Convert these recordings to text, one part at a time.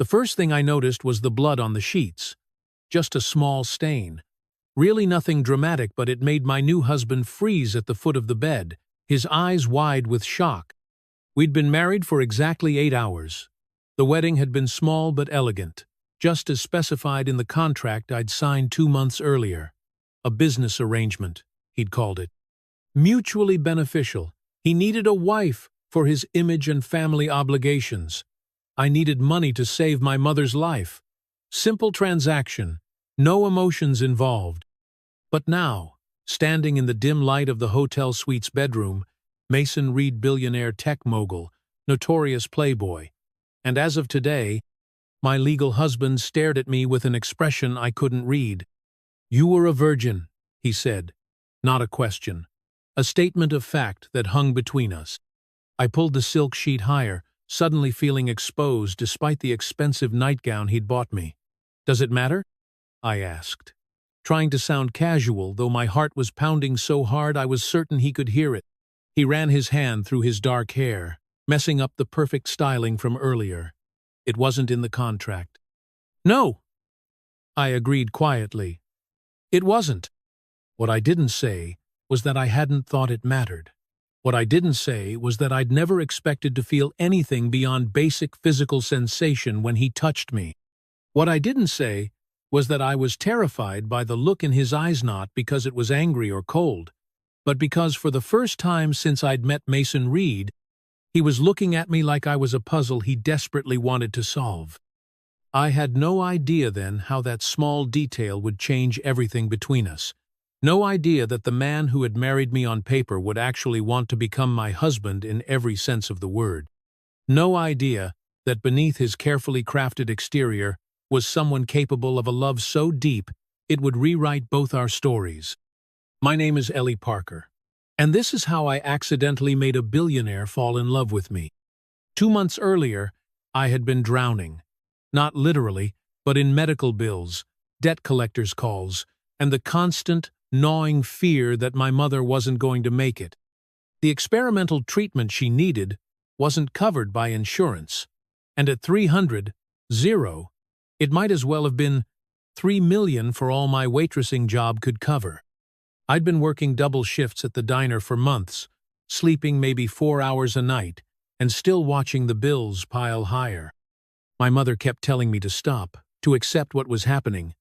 The first thing I noticed was the blood on the sheets. Just a small stain. Really nothing dramatic, but it made my new husband freeze at the foot of the bed, his eyes wide with shock. We'd been married for exactly 8 hours. The wedding had been small but elegant, just as specified in the contract I'd signed 2 months earlier. A business arrangement, he'd called it. Mutually beneficial. He needed a wife for his image and family obligations. I needed money to save my mother's life. Simple transaction, no emotions involved. But now, standing in the dim light of the hotel suite's bedroom, Mason Reed, billionaire tech mogul, notorious playboy. And as of today, my legal husband stared at me with an expression I couldn't read. "You were a virgin," he said. Not a question. A statement of fact that hung between us. I pulled the silk sheet higher, suddenly feeling exposed despite the expensive nightgown he'd bought me. "Does it matter?" I asked, trying to sound casual, though my heart was pounding so hard I was certain he could hear it. He ran his hand through his dark hair, messing up the perfect styling from earlier. It wasn't in the contract. "No," I agreed quietly. It wasn't. What I didn't say was that I hadn't thought it mattered. What I didn't say was that I'd never expected to feel anything beyond basic physical sensation when he touched me. What I didn't say was that I was terrified by the look in his eyes, not because it was angry or cold, but because for the first time since I'd met Mason Reed, he was looking at me like I was a puzzle he desperately wanted to solve. I had no idea then how that small detail would change everything between us. No idea that the man who had married me on paper would actually want to become my husband in every sense of the word. No idea that beneath his carefully crafted exterior was someone capable of a love so deep it would rewrite both our stories. My name is Ellie Parker, and this is how I accidentally made a billionaire fall in love with me. 2 months earlier, I had been drowning. Not literally, but in medical bills, debt collectors' calls, and the constant, gnawing fear that my mother wasn't going to make it. The experimental treatment she needed wasn't covered by insurance, and at 300, it might as well have been 3 million for all my waitressing job could cover. I'd been working double shifts at the diner for months, sleeping maybe 4 hours a night, and still watching the bills pile higher. My mother kept telling me to stop, to accept what was happening,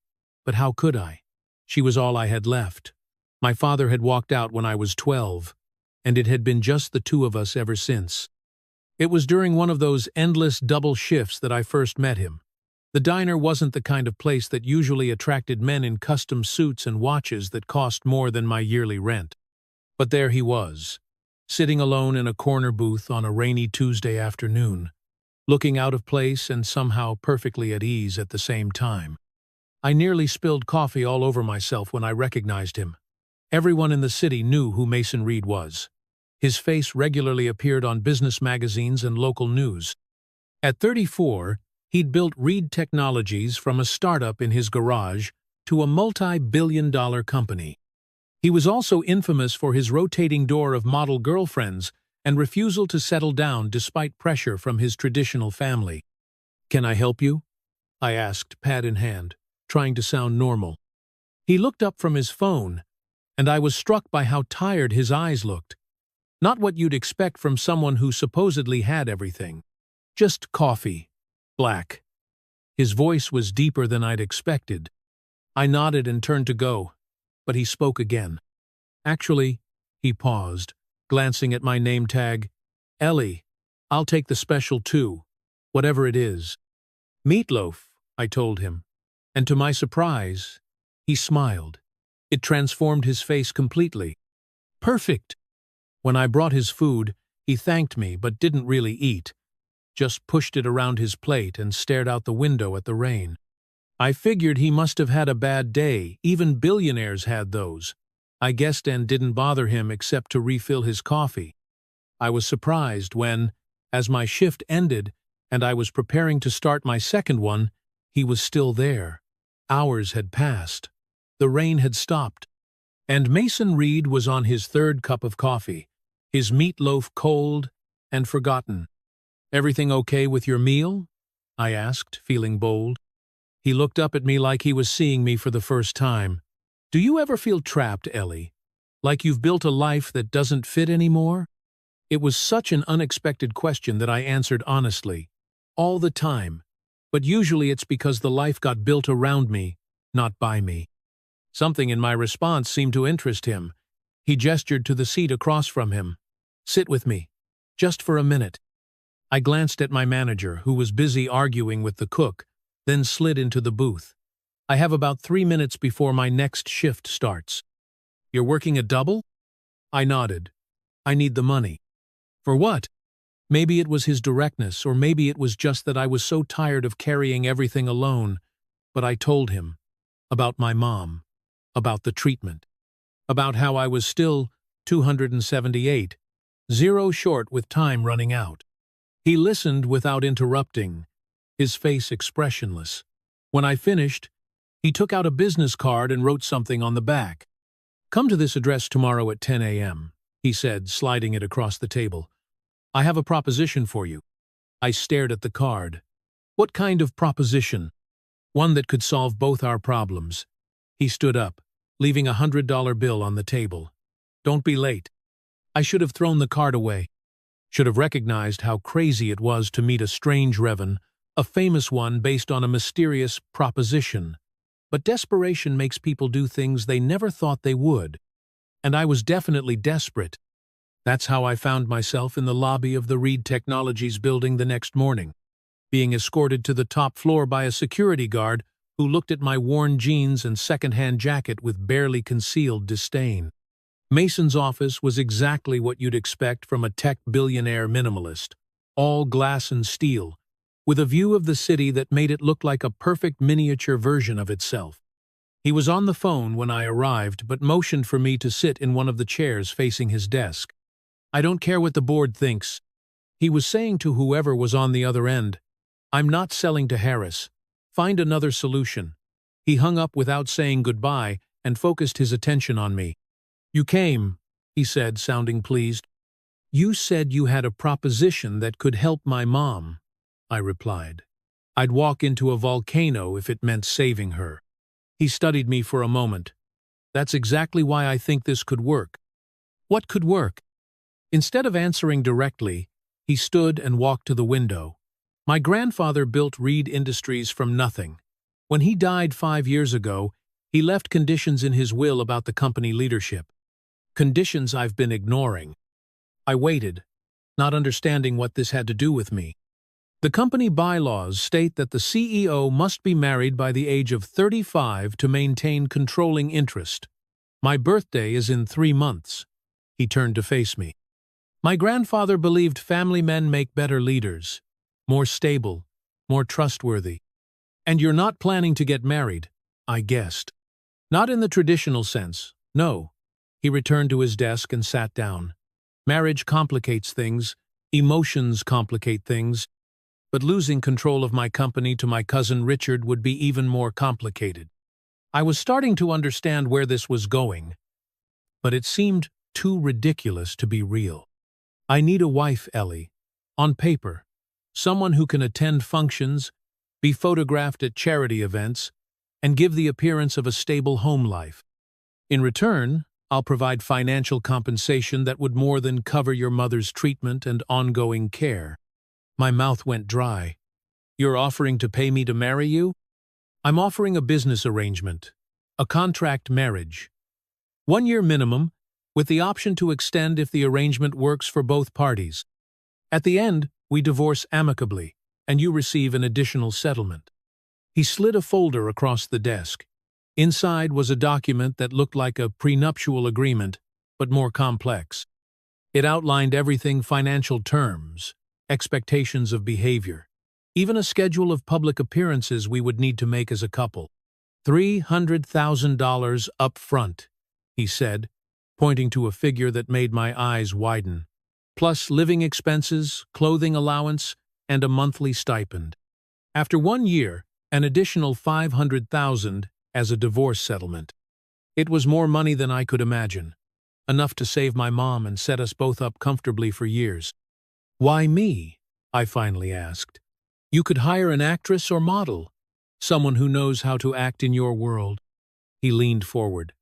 but how could I? She was all I had left. My father had walked out when I was 12, and it had been just the two of us ever since. It was during one of those endless double shifts that I first met him. The diner wasn't the kind of place that usually attracted men in custom suits and watches that cost more than my yearly rent. But there he was, sitting alone in a corner booth on a rainy Tuesday afternoon, looking out of place and somehow perfectly at ease at the same time. I nearly spilled coffee all over myself when I recognized him. Everyone in the city knew who Mason Reed was. His face regularly appeared on business magazines and local news. At 34, he'd built Reed Technologies from a startup in his garage to a multi-billion-dollar company. He was also infamous for his rotating door of model girlfriends and refusal to settle down despite pressure from his traditional family. "Can I help you?" I asked, pad in hand, trying to sound normal. He looked up from his phone, and I was struck by how tired his eyes looked. Not what you'd expect from someone who supposedly had everything. Just coffee. Black. His voice was deeper than I'd expected. I nodded and turned to go, but he spoke again. "Actually," he paused, glancing at my name tag. "Ellie, I'll take the special too, whatever it is." "Meatloaf," I told him, and to my surprise, he smiled. It transformed his face completely. "Perfect." When I brought his food, he thanked me but didn't really eat, just pushed it around his plate and stared out the window at the rain. I figured he must have had a bad day. Even billionaires had those. I guessed and didn't bother him except to refill his coffee. I was surprised when, as my shift ended and I was preparing to start my second one, he was still there. Hours had passed. The rain had stopped. And Mason Reed was on his third cup of coffee, his meatloaf cold and forgotten. "Everything okay with your meal?" I asked, feeling bold. He looked up at me like he was seeing me for the first time. Do you ever feel trapped, Ellie? Like you've built a life that doesn't fit anymore? It was such an unexpected question that I answered honestly. All the time. But usually it's because the life got built around me, not by me. Something in my response seemed to interest him. He gestured to the seat across from him. Sit with me. Just for a minute. I glanced at my manager, who was busy arguing with the cook, then slid into the booth. I have about 3 minutes before my next shift starts. You're working a double? I nodded. I need the money. For what? Maybe it was his directness, or maybe it was just that I was so tired of carrying everything alone. But I told him. About my mom. About the treatment. About how I was still 278, 0 short with time running out. He listened without interrupting, his face expressionless. When I finished, he took out a business card and wrote something on the back. Come to this address tomorrow at 10 a.m., he said, sliding it across the table. I have a proposition for you. I stared at the card. What kind of proposition? One that could solve both our problems. He stood up, leaving a $100 bill on the table. Don't be late. I should have thrown the card away. Should have recognized how crazy it was to meet a strange Revan, a famous one based on a mysterious proposition. But desperation makes people do things they never thought they would. And I was definitely desperate. That's how I found myself in the lobby of the Reed Technologies building the next morning, being escorted to the top floor by a security guard who looked at my worn jeans and second-hand jacket with barely concealed disdain. Mason's office was exactly what you'd expect from a tech billionaire minimalist, all glass and steel, with a view of the city that made it look like a perfect miniature version of itself. He was on the phone when I arrived, but motioned for me to sit in one of the chairs facing his desk. I don't care what the board thinks. He was saying to whoever was on the other end, I'm not selling to Harris. Find another solution. He hung up without saying goodbye and focused his attention on me. You came, he said, sounding pleased. You said you had a proposition that could help my mom, I replied. I'd walk into a volcano if it meant saving her. He studied me for a moment. That's exactly why I think this could work. What could work? Instead of answering directly, he stood and walked to the window. My grandfather built Reed Industries from nothing. When he died 5 years ago, he left conditions in his will about the company leadership. Conditions I've been ignoring. I waited, not understanding what this had to do with me. The company bylaws state that the CEO must be married by the age of 35 to maintain controlling interest. My birthday is in 3 months. He turned to face me. My grandfather believed family men make better leaders, more stable, more trustworthy. And you're not planning to get married, I guessed. Not in the traditional sense, no. He returned to his desk and sat down. Marriage complicates things, emotions complicate things, but losing control of my company to my cousin Richard would be even more complicated. I was starting to understand where this was going, but it seemed too ridiculous to be real. I need a wife, Ellie. On paper. Someone who can attend functions, be photographed at charity events, and give the appearance of a stable home life. In return, I'll provide financial compensation that would more than cover your mother's treatment and ongoing care. My mouth went dry. You're offering to pay me to marry you? I'm offering a business arrangement, a contract marriage. 1 year minimum, with the option to extend if the arrangement works for both parties. At the end, we divorce amicably, and you receive an additional settlement. He slid a folder across the desk. Inside was a document that looked like a prenuptial agreement, but more complex. It outlined everything: financial terms, expectations of behavior, even a schedule of public appearances we would need to make as a couple. $300,000 up front, he said, pointing to a figure that made my eyes widen, plus living expenses, clothing allowance, and a monthly stipend. After 1 year, an additional $500,000 as a divorce settlement. It was more money than I could imagine, enough to save my mom and set us both up comfortably for years. Why me? I finally asked. You could hire an actress or model, someone who knows how to act in your world. He leaned forward.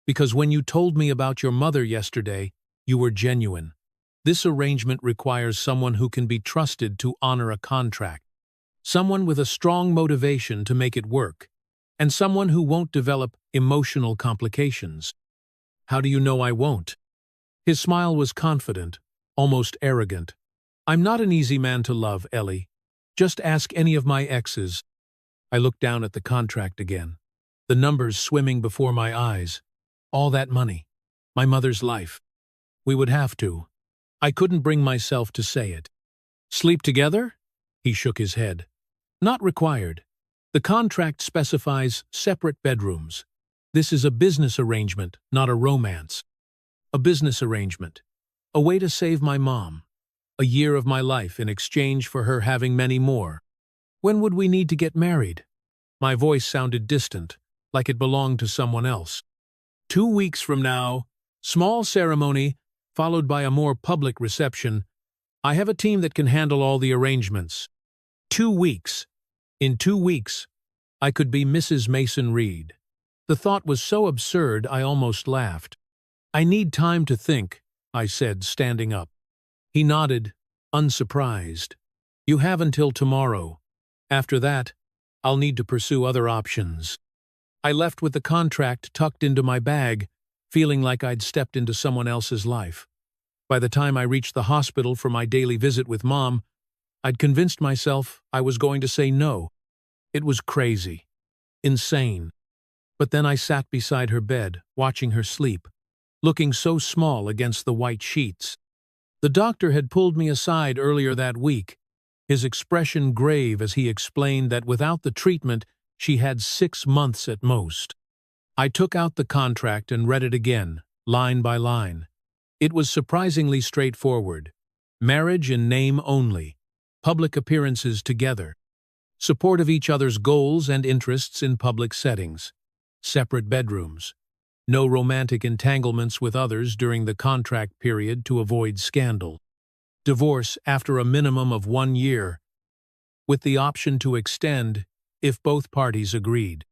Because when you told me about your mother yesterday, you were genuine. This arrangement requires someone who can be trusted to honor a contract, someone with a strong motivation to make it work, and someone who won't develop emotional complications. How do you know I won't? His smile was confident, almost arrogant. I'm not an easy man to love, Ellie. Just ask any of my exes. I looked down at the contract again, the numbers swimming before my eyes. All that money. My mother's life. We would have to. I couldn't bring myself to say it. Sleep together? He shook his head. Not required. The contract specifies separate bedrooms. This is a business arrangement, not a romance. A business arrangement. A way to save my mom. A year of my life in exchange for her having many more. When would we need to get married? My voice sounded distant, like it belonged to someone else. 2 weeks from now, small ceremony, followed by a more public reception. I have a team that can handle all the arrangements. 2 weeks. In 2 weeks, I could be Mrs. Mason Reed. The thought was so absurd I almost laughed. I need time to think, I said, standing up. He nodded, unsurprised. You have until tomorrow. After that, I'll need to pursue other options. I left with the contract tucked into my bag, feeling like I'd stepped into someone else's life. By the time I reached the hospital for my daily visit with Mom, I'd convinced myself I was going to say no. It was crazy. Insane. But then I sat beside her bed, watching her sleep, looking so small against the white sheets. The doctor had pulled me aside earlier that week, his expression grave as he explained that without the treatment, she had 6 months at most. I took out the contract and read it again, line by line. It was surprisingly straightforward. Marriage in name only. Public appearances together. Support of each other's goals and interests in public settings. Separate bedrooms. No romantic entanglements with others during the contract period to avoid scandal. Divorce after a minimum of 1 year, with the option to extend if both parties agreed.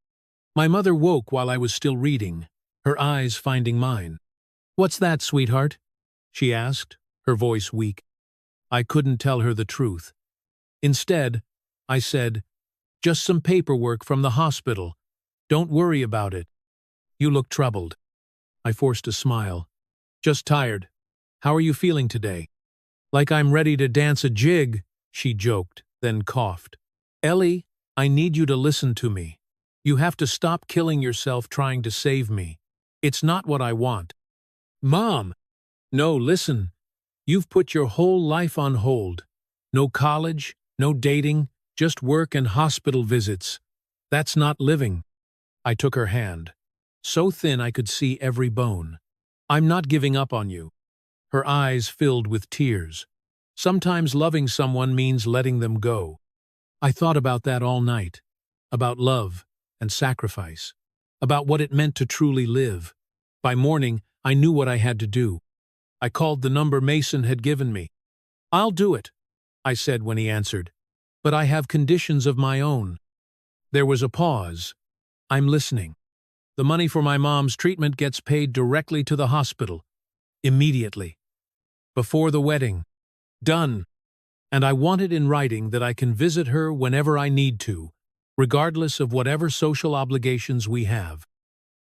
My mother woke while I was still reading, her eyes finding mine. "What's that, sweetheart?" she asked, her voice weak. I couldn't tell her the truth. Instead, I said, "Just some paperwork from the hospital. Don't worry about it." "You look troubled." I forced a smile. "Just tired. How are you feeling today?" "Like I'm ready to dance a jig," she joked, then coughed. "Ellie, I need you to listen to me. You have to stop killing yourself trying to save me. It's not what I want." "Mom!" "No, listen. You've put your whole life on hold. No college, no dating, just work and hospital visits. That's not living." I took her hand, so thin I could see every bone. "I'm not giving up on you." Her eyes filled with tears. Sometimes loving someone means letting them go. I thought about that all night, about love and sacrifice, about what it meant to truly live. By morning, I knew what I had to do. I called the number Mason had given me. "I'll do it," I said when he answered, "but I have conditions of my own." There was a pause. "I'm listening. The money for my mom's treatment gets paid directly to the hospital. Immediately. Before the wedding. Done. And I want it in writing that I can visit her whenever I need to, regardless of whatever social obligations we have."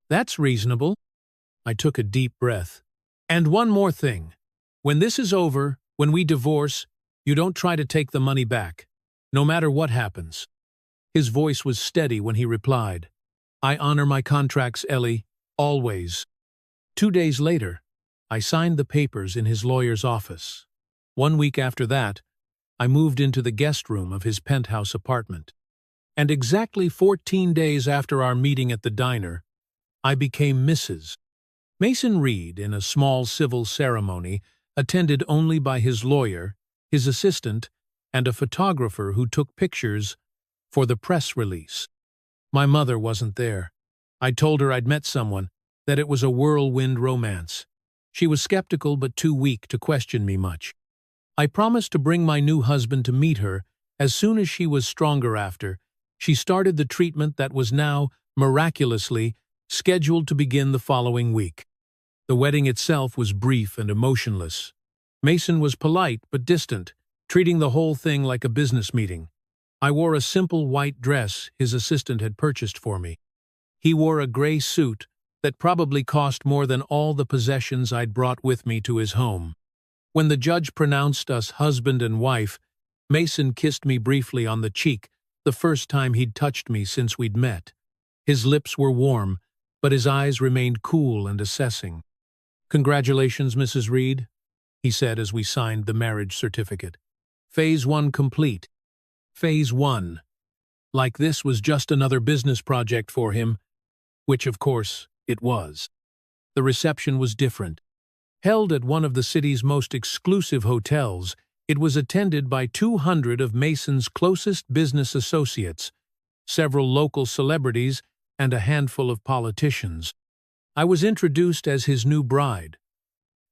"That's reasonable." I took a deep breath. "And one more thing. When this is over, when we divorce, you don't try to take the money back, no matter what happens." His voice was steady when he replied, "I honor my contracts, Ellie, always." 2 days later, I signed the papers in his lawyer's office. 1 week after that, I moved into the guest room of his penthouse apartment. And exactly 14 days after our meeting at the diner, I became Mrs. Mason Reed in a small civil ceremony attended only by his lawyer, his assistant, and a photographer who took pictures for the press release. My mother wasn't there. I told her I'd met someone, that it was a whirlwind romance. She was skeptical but too weak to question me much. I promised to bring my new husband to meet her As soon as she was stronger after, she started the treatment that was now, miraculously, scheduled to begin the following week. The wedding itself was brief and emotionless. Mason was polite but distant, treating the whole thing like a business meeting. I wore a simple white dress his assistant had purchased for me. He wore a gray suit that probably cost more than all the possessions I'd brought with me to his home. When the judge pronounced us husband and wife, Mason kissed me briefly on the cheek, the first time he'd touched me since we'd met. His lips were warm, but his eyes remained cool and assessing. "Congratulations, Mrs. Reed," he said as we signed the marriage certificate. "Phase 1 complete." Phase 1. Like this was just another business project for him, which of course it was. The reception was different. Held at one of the city's most exclusive hotels, it was attended by 200 of Mason's closest business associates, several local celebrities, and a handful of politicians. I was introduced as his new bride,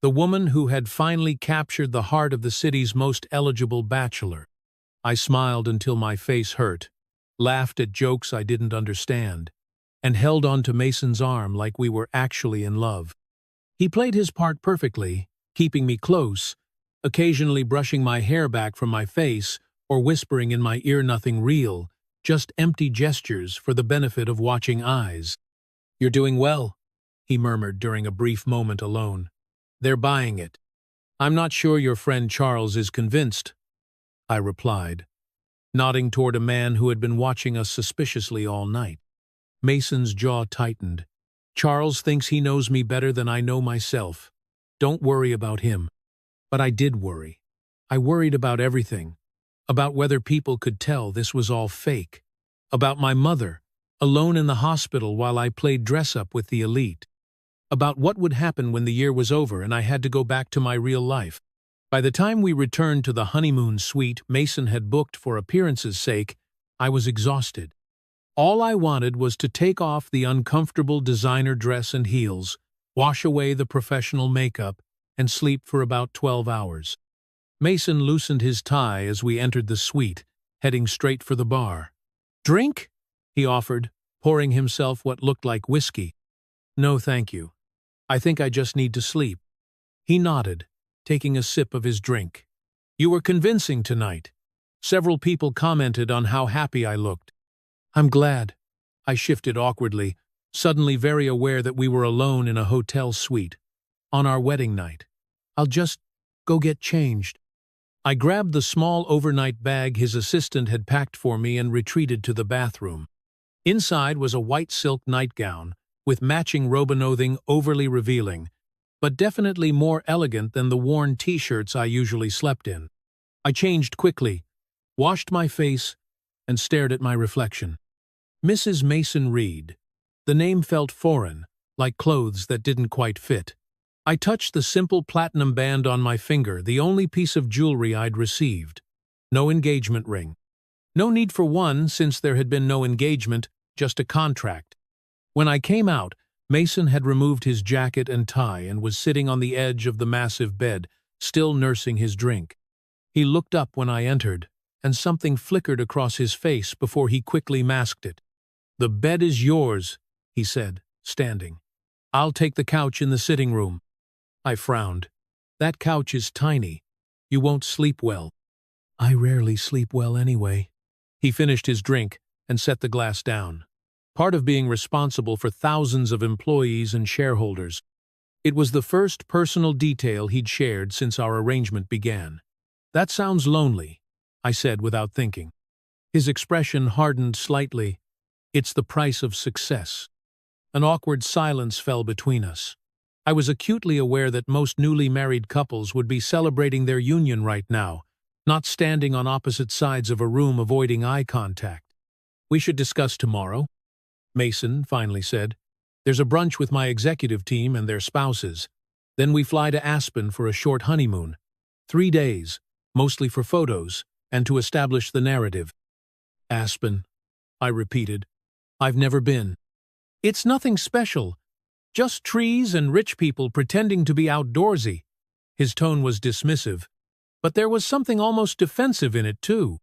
the woman who had finally captured the heart of the city's most eligible bachelor. I smiled until my face hurt, laughed at jokes I didn't understand, and held on to Mason's arm like we were actually in love. He played his part perfectly, keeping me close, occasionally brushing my hair back from my face or whispering in my ear nothing real, just empty gestures for the benefit of watching eyes. "You're doing well," he murmured during a brief moment alone. "They're buying it." "I'm not sure your friend Charles is convinced," I replied, nodding toward a man who had been watching us suspiciously all night. Mason's jaw tightened. "Charles thinks he knows me better than I know myself. Don't worry about him." But I did worry. I worried about everything. About whether people could tell this was all fake. About my mother, alone in the hospital while I played dress-up with the elite. About what would happen when the year was over and I had to go back to my real life. By the time we returned to the honeymoon suite Mason had booked for appearance's sake, I was exhausted. All I wanted was to take off the uncomfortable designer dress and heels, wash away the professional makeup, and sleep for about 12 hours. Mason loosened his tie as we entered the suite, heading straight for the bar. "Drink?" he offered, pouring himself what looked like whiskey. "No, thank you. I think I just need to sleep." He nodded, taking a sip of his drink. "You were convincing tonight. Several people commented on how happy I looked." "I'm glad." I shifted awkwardly, suddenly very aware that we were alone in a hotel suite. On our wedding night. "I'll just go get changed." I grabbed the small overnight bag his assistant had packed for me and retreated to the bathroom. Inside was a white silk nightgown, with matching robenothing overly revealing, but definitely more elegant than the worn t-shirts I usually slept in. I changed quickly, washed my face, and stared at my reflection. Mrs. Mason Reed. The name felt foreign, like clothes that didn't quite fit. I touched the simple platinum band on my finger, the only piece of jewelry I'd received. No engagement ring. No need for one since there had been no engagement, just a contract. When I came out, Mason had removed his jacket and tie and was sitting on the edge of the massive bed, still nursing his drink. He looked up when I entered, and something flickered across his face before he quickly masked it. "The bed is yours," he said, standing. "I'll take the couch in the sitting room." I frowned. "That couch is tiny. You won't sleep well." "I rarely sleep well anyway." He finished his drink and set the glass down. Part of being responsible for thousands of employees and shareholders. It was the first personal detail he'd shared since our arrangement began. "That sounds lonely," I said without thinking. His expression hardened slightly. "It's the price of success." An awkward silence fell between us. I was acutely aware that most newly married couples would be celebrating their union right now, not standing on opposite sides of a room avoiding eye contact. "We should discuss tomorrow," Mason finally said. "There's a brunch with my executive team and their spouses. Then we fly to Aspen for a short honeymoon. 3 days, mostly for photos, and to establish the narrative." "Aspen," I repeated. "I've never been." "It's nothing special. Just trees and rich people pretending to be outdoorsy." His tone was dismissive, but there was something almost defensive in it, too.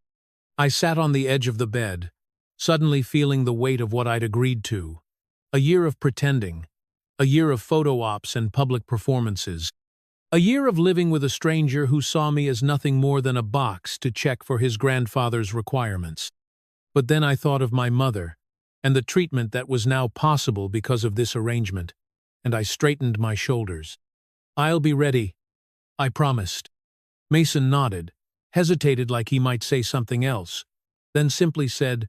I sat on the edge of the bed, suddenly feeling the weight of what I'd agreed to. A year of pretending, a year of photo ops and public performances, a year of living with a stranger who saw me as nothing more than a box to check for his grandfather's requirements. But then I thought of my mother, and the treatment that was now possible because of this arrangement, and I straightened my shoulders. "I'll be ready," I promised. Mason nodded, hesitated like he might say something else, then simply said,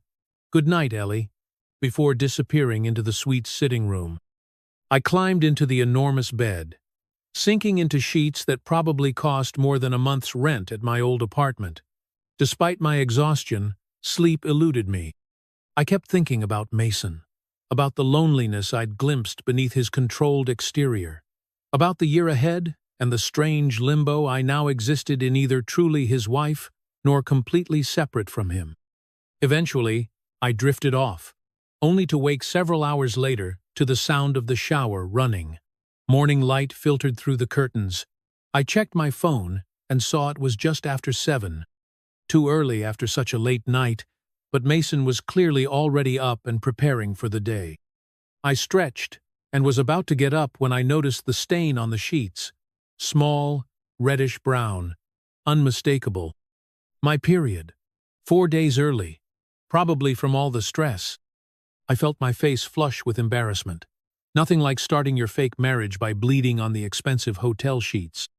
"Good night, Ellie," before disappearing into the suite's sitting room. I climbed into the enormous bed, sinking into sheets that probably cost more than a month's rent at my old apartment. Despite my exhaustion, sleep eluded me. I kept thinking about Mason, about the loneliness I'd glimpsed beneath his controlled exterior, about the year ahead and the strange limbo I now existed in, either truly his wife nor completely separate from him. Eventually, I drifted off, only to wake several hours later to the sound of the shower running. Morning light filtered through the curtains. I checked my phone and saw it was just after 7. Too early after such a late night, but Mason was clearly already up and preparing for the day. I stretched and was about to get up when I noticed the stain on the sheets. Small, reddish-brown, unmistakable. My period. 4 days early, probably from all the stress. I felt my face flush with embarrassment. Nothing like starting your fake marriage by bleeding on the expensive hotel sheets.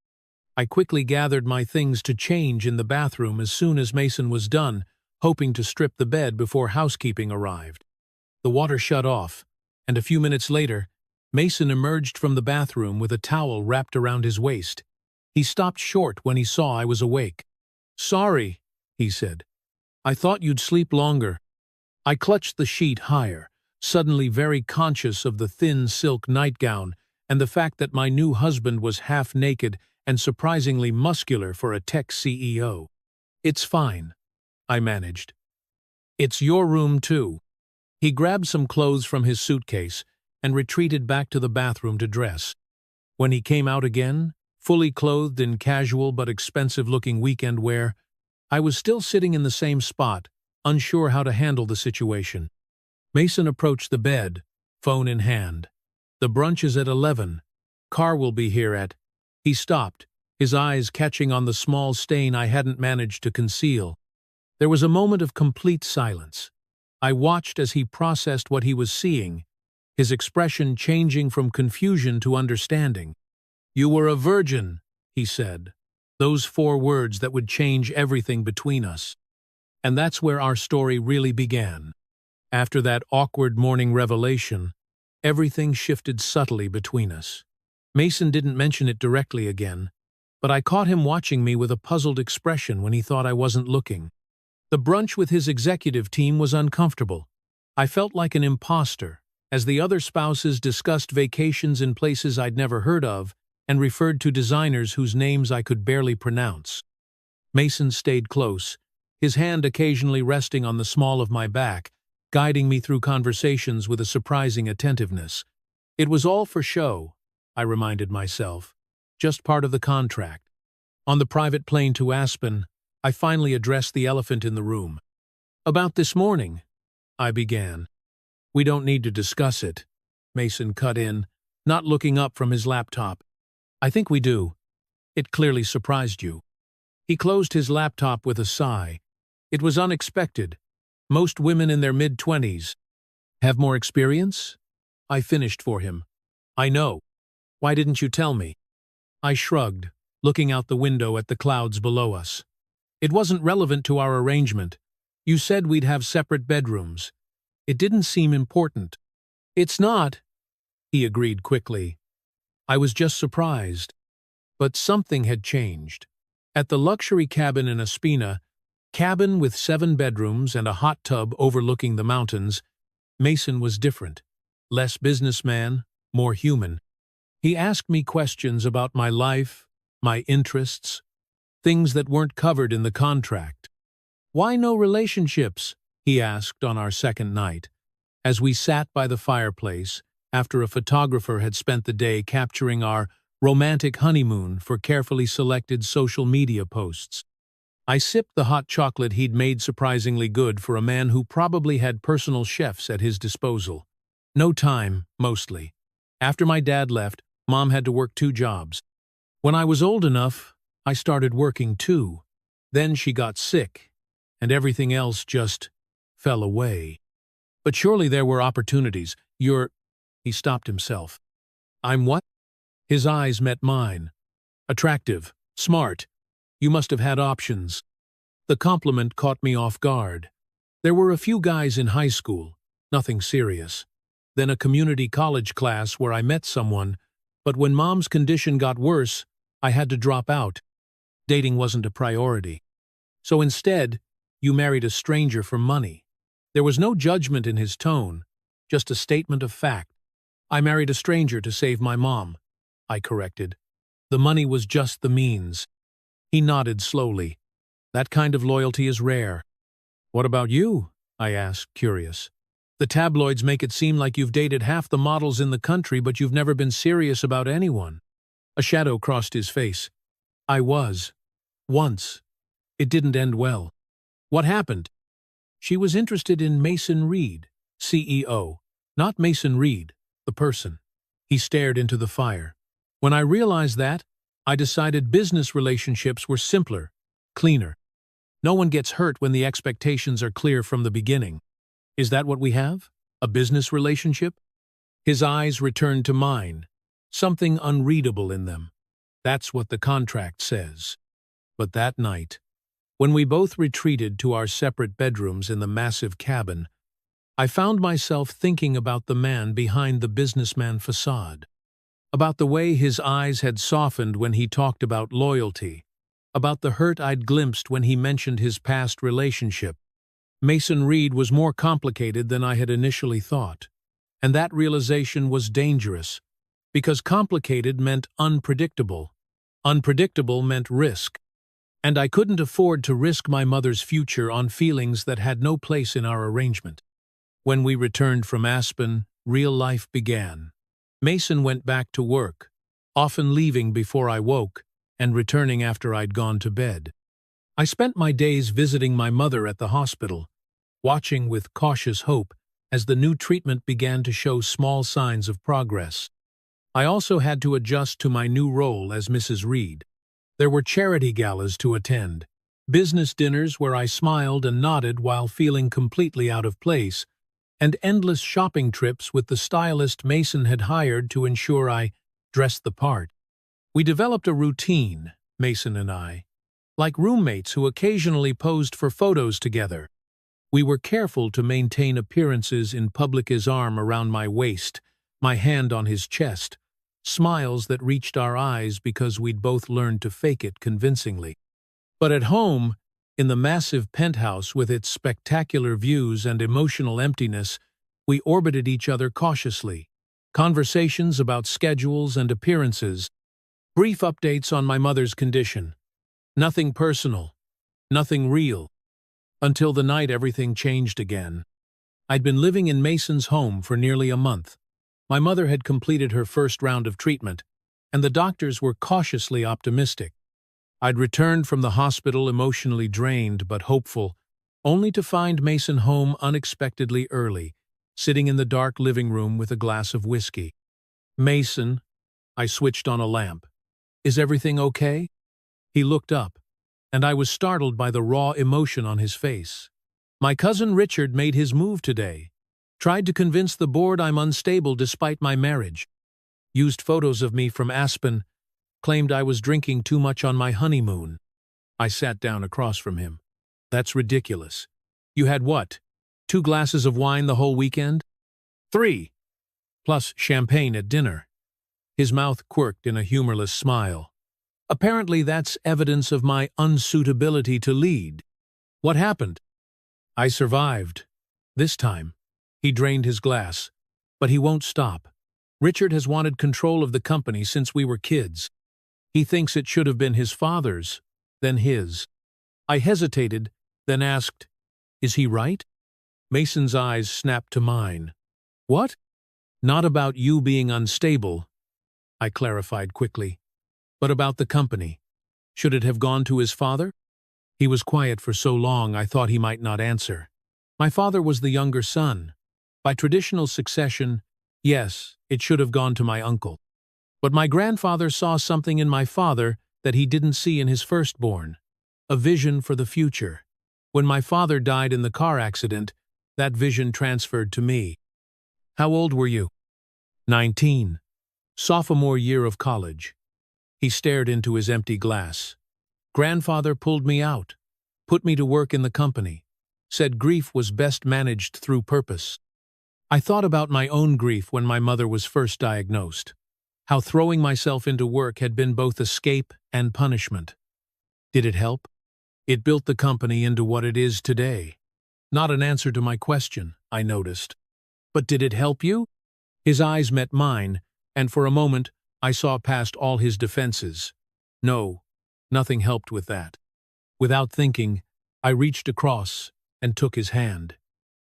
I quickly gathered my things to change in the bathroom as soon as Mason was done, hoping to strip the bed before housekeeping arrived. The water shut off, and a few minutes later, Mason emerged from the bathroom with a towel wrapped around his waist. He stopped short when he saw I was awake. "Sorry," he said. "I thought you'd sleep longer." I clutched the sheet higher, suddenly very conscious of the thin silk nightgown and the fact that my new husband was half naked and surprisingly muscular for a tech CEO. "It's fine," I managed. "It's your room, too." He grabbed some clothes from his suitcase and retreated back to the bathroom to dress. When he came out again, fully clothed in casual but expensive-looking weekend wear, I was still sitting in the same spot, unsure how to handle the situation. Mason approached the bed, phone in hand. "The brunch is at 11. Car will be here at—" He stopped, his eyes catching on the small stain I hadn't managed to conceal. There was a moment of complete silence. I watched as he processed what he was seeing, his expression changing from confusion to understanding. "You were a virgin," he said. Those 4 words that would change everything between us. And that's where our story really began. After that awkward morning revelation, everything shifted subtly between us. Mason didn't mention it directly again, but I caught him watching me with a puzzled expression when he thought I wasn't looking. The brunch with his executive team was uncomfortable. I felt like an imposter, as the other spouses discussed vacations in places I'd never heard of and referred to designers whose names I could barely pronounce. Mason stayed close, his hand occasionally resting on the small of my back, guiding me through conversations with a surprising attentiveness. It was all for show, I reminded myself, just part of the contract. On the private plane to Aspen, I finally addressed the elephant in the room. "About this morning," I began. "We don't need to discuss it," Mason cut in, not looking up from his laptop. "I think we do. It clearly surprised you." He closed his laptop with a sigh. It was unexpected. Most women in their mid-20s. "Have more experience?" I finished for him. "I know. Why didn't you tell me?" I shrugged, looking out the window at the clouds below us. "It wasn't relevant to our arrangement. You said we'd have separate bedrooms. It didn't seem important." "It's not," he agreed quickly. I was just surprised. But something had changed. At the luxury cabin in Aspina, cabin with 7 bedrooms and a hot tub overlooking the mountains, Mason was different. Less businessman, more human. He asked me questions about my life, my interests, things that weren't covered in the contract. "Why no relationships?" he asked on our second night, as we sat by the fireplace after a photographer had spent the day capturing our romantic honeymoon for carefully selected social media posts. I sipped the hot chocolate he'd made surprisingly good for a man who probably had personal chefs at his disposal. No time, mostly. After my dad left, Mom had to work 2 jobs. When I was old enough, I started working too. Then she got sick, and everything else just fell away. But surely there were opportunities. He stopped himself. I'm what? His eyes met mine. Attractive, smart. You must have had options. The compliment caught me off guard. There were a few guys in high school, nothing serious. Then a community college class where I met someone, but when Mom's condition got worse, I had to drop out. Dating wasn't a priority. So instead, you married a stranger for money. There was no judgment in his tone, just a statement of fact. I married a stranger to save my mom, I corrected. The money was just the means. He nodded slowly. That kind of loyalty is rare. What about you? I asked, curious. The tabloids make it seem like you've dated half the models in the country, but you've never been serious about anyone. A shadow crossed his face. I was. Once. It didn't end well. What happened? She was interested in Mason Reed, CEO, not Mason Reed, the person. He stared into the fire. When I realized that, I decided business relationships were simpler, cleaner. No one gets hurt when the expectations are clear from the beginning. Is that what we have? A business relationship? His eyes returned to mine, something unreadable in them. That's what the contract says. But that night, when we both retreated to our separate bedrooms in the massive cabin, I found myself thinking about the man behind the businessman facade, about the way his eyes had softened when he talked about loyalty, about the hurt I'd glimpsed when he mentioned his past relationship. Mason Reed was more complicated than I had initially thought, and that realization was dangerous, because complicated meant unpredictable. Unpredictable meant risk. And I couldn't afford to risk my mother's future on feelings that had no place in our arrangement. When we returned from Aspen, real life began. Mason went back to work, often leaving before I woke and returning after I'd gone to bed. I spent my days visiting my mother at the hospital, watching with cautious hope as the new treatment began to show small signs of progress. I also had to adjust to my new role as Mrs. Reed. There were charity galas to attend, business dinners where I smiled and nodded while feeling completely out of place, and endless shopping trips with the stylist Mason had hired to ensure I dressed the part. We developed a routine, Mason and I, like roommates who occasionally posed for photos together. We were careful to maintain appearances in public, his arm around my waist, my hand on his chest, smiles that reached our eyes because we'd both learned to fake it convincingly. But at home, in the massive penthouse with its spectacular views and emotional emptiness, we orbited each other cautiously. Conversations about schedules and appearances, brief updates on my mother's condition. Nothing personal, nothing real. Until the night everything changed again. I'd been living in Mason's home for nearly a month. My mother had completed her first round of treatment, and the doctors were cautiously optimistic. I'd returned from the hospital emotionally drained but hopeful, only to find Mason home unexpectedly early, sitting in the dark living room with a glass of whiskey. Mason, I switched on a lamp. Is everything okay? He looked up, and I was startled by the raw emotion on his face. My cousin Richard made his move today. Tried to convince the board I'm unstable despite my marriage. Used photos of me from Aspen. Claimed I was drinking too much on my honeymoon. I sat down across from him. That's ridiculous. You had what? 2 glasses of wine the whole weekend? 3. Plus champagne at dinner. His mouth quirked in a humorless smile. Apparently that's evidence of my unsuitability to lead. What happened? I survived. This time. He drained his glass. But he won't stop. Richard has wanted control of the company since we were kids. He thinks it should have been his father's, then his. I hesitated, then asked, Is he right? Mason's eyes snapped to mine. What? Not about you being unstable, I clarified quickly, but about the company. Should it have gone to his father? He was quiet for so long I thought he might not answer. My father was the younger son. By traditional succession, yes, it should have gone to my uncle. But my grandfather saw something in my father that he didn't see in his firstborn. A vision for the future. When my father died in the car accident, that vision transferred to me. How old were you? 19. Sophomore year of college. He stared into his empty glass. Grandfather pulled me out, put me to work in the company, said grief was best managed through purpose. I thought about my own grief when my mother was first diagnosed, how throwing myself into work had been both escape and punishment. Did it help? It built the company into what it is today. Not an answer to my question, I noticed. But did it help you? His eyes met mine, and for a moment I saw past all his defenses. No, nothing helped with that. Without thinking, I reached across and took his hand.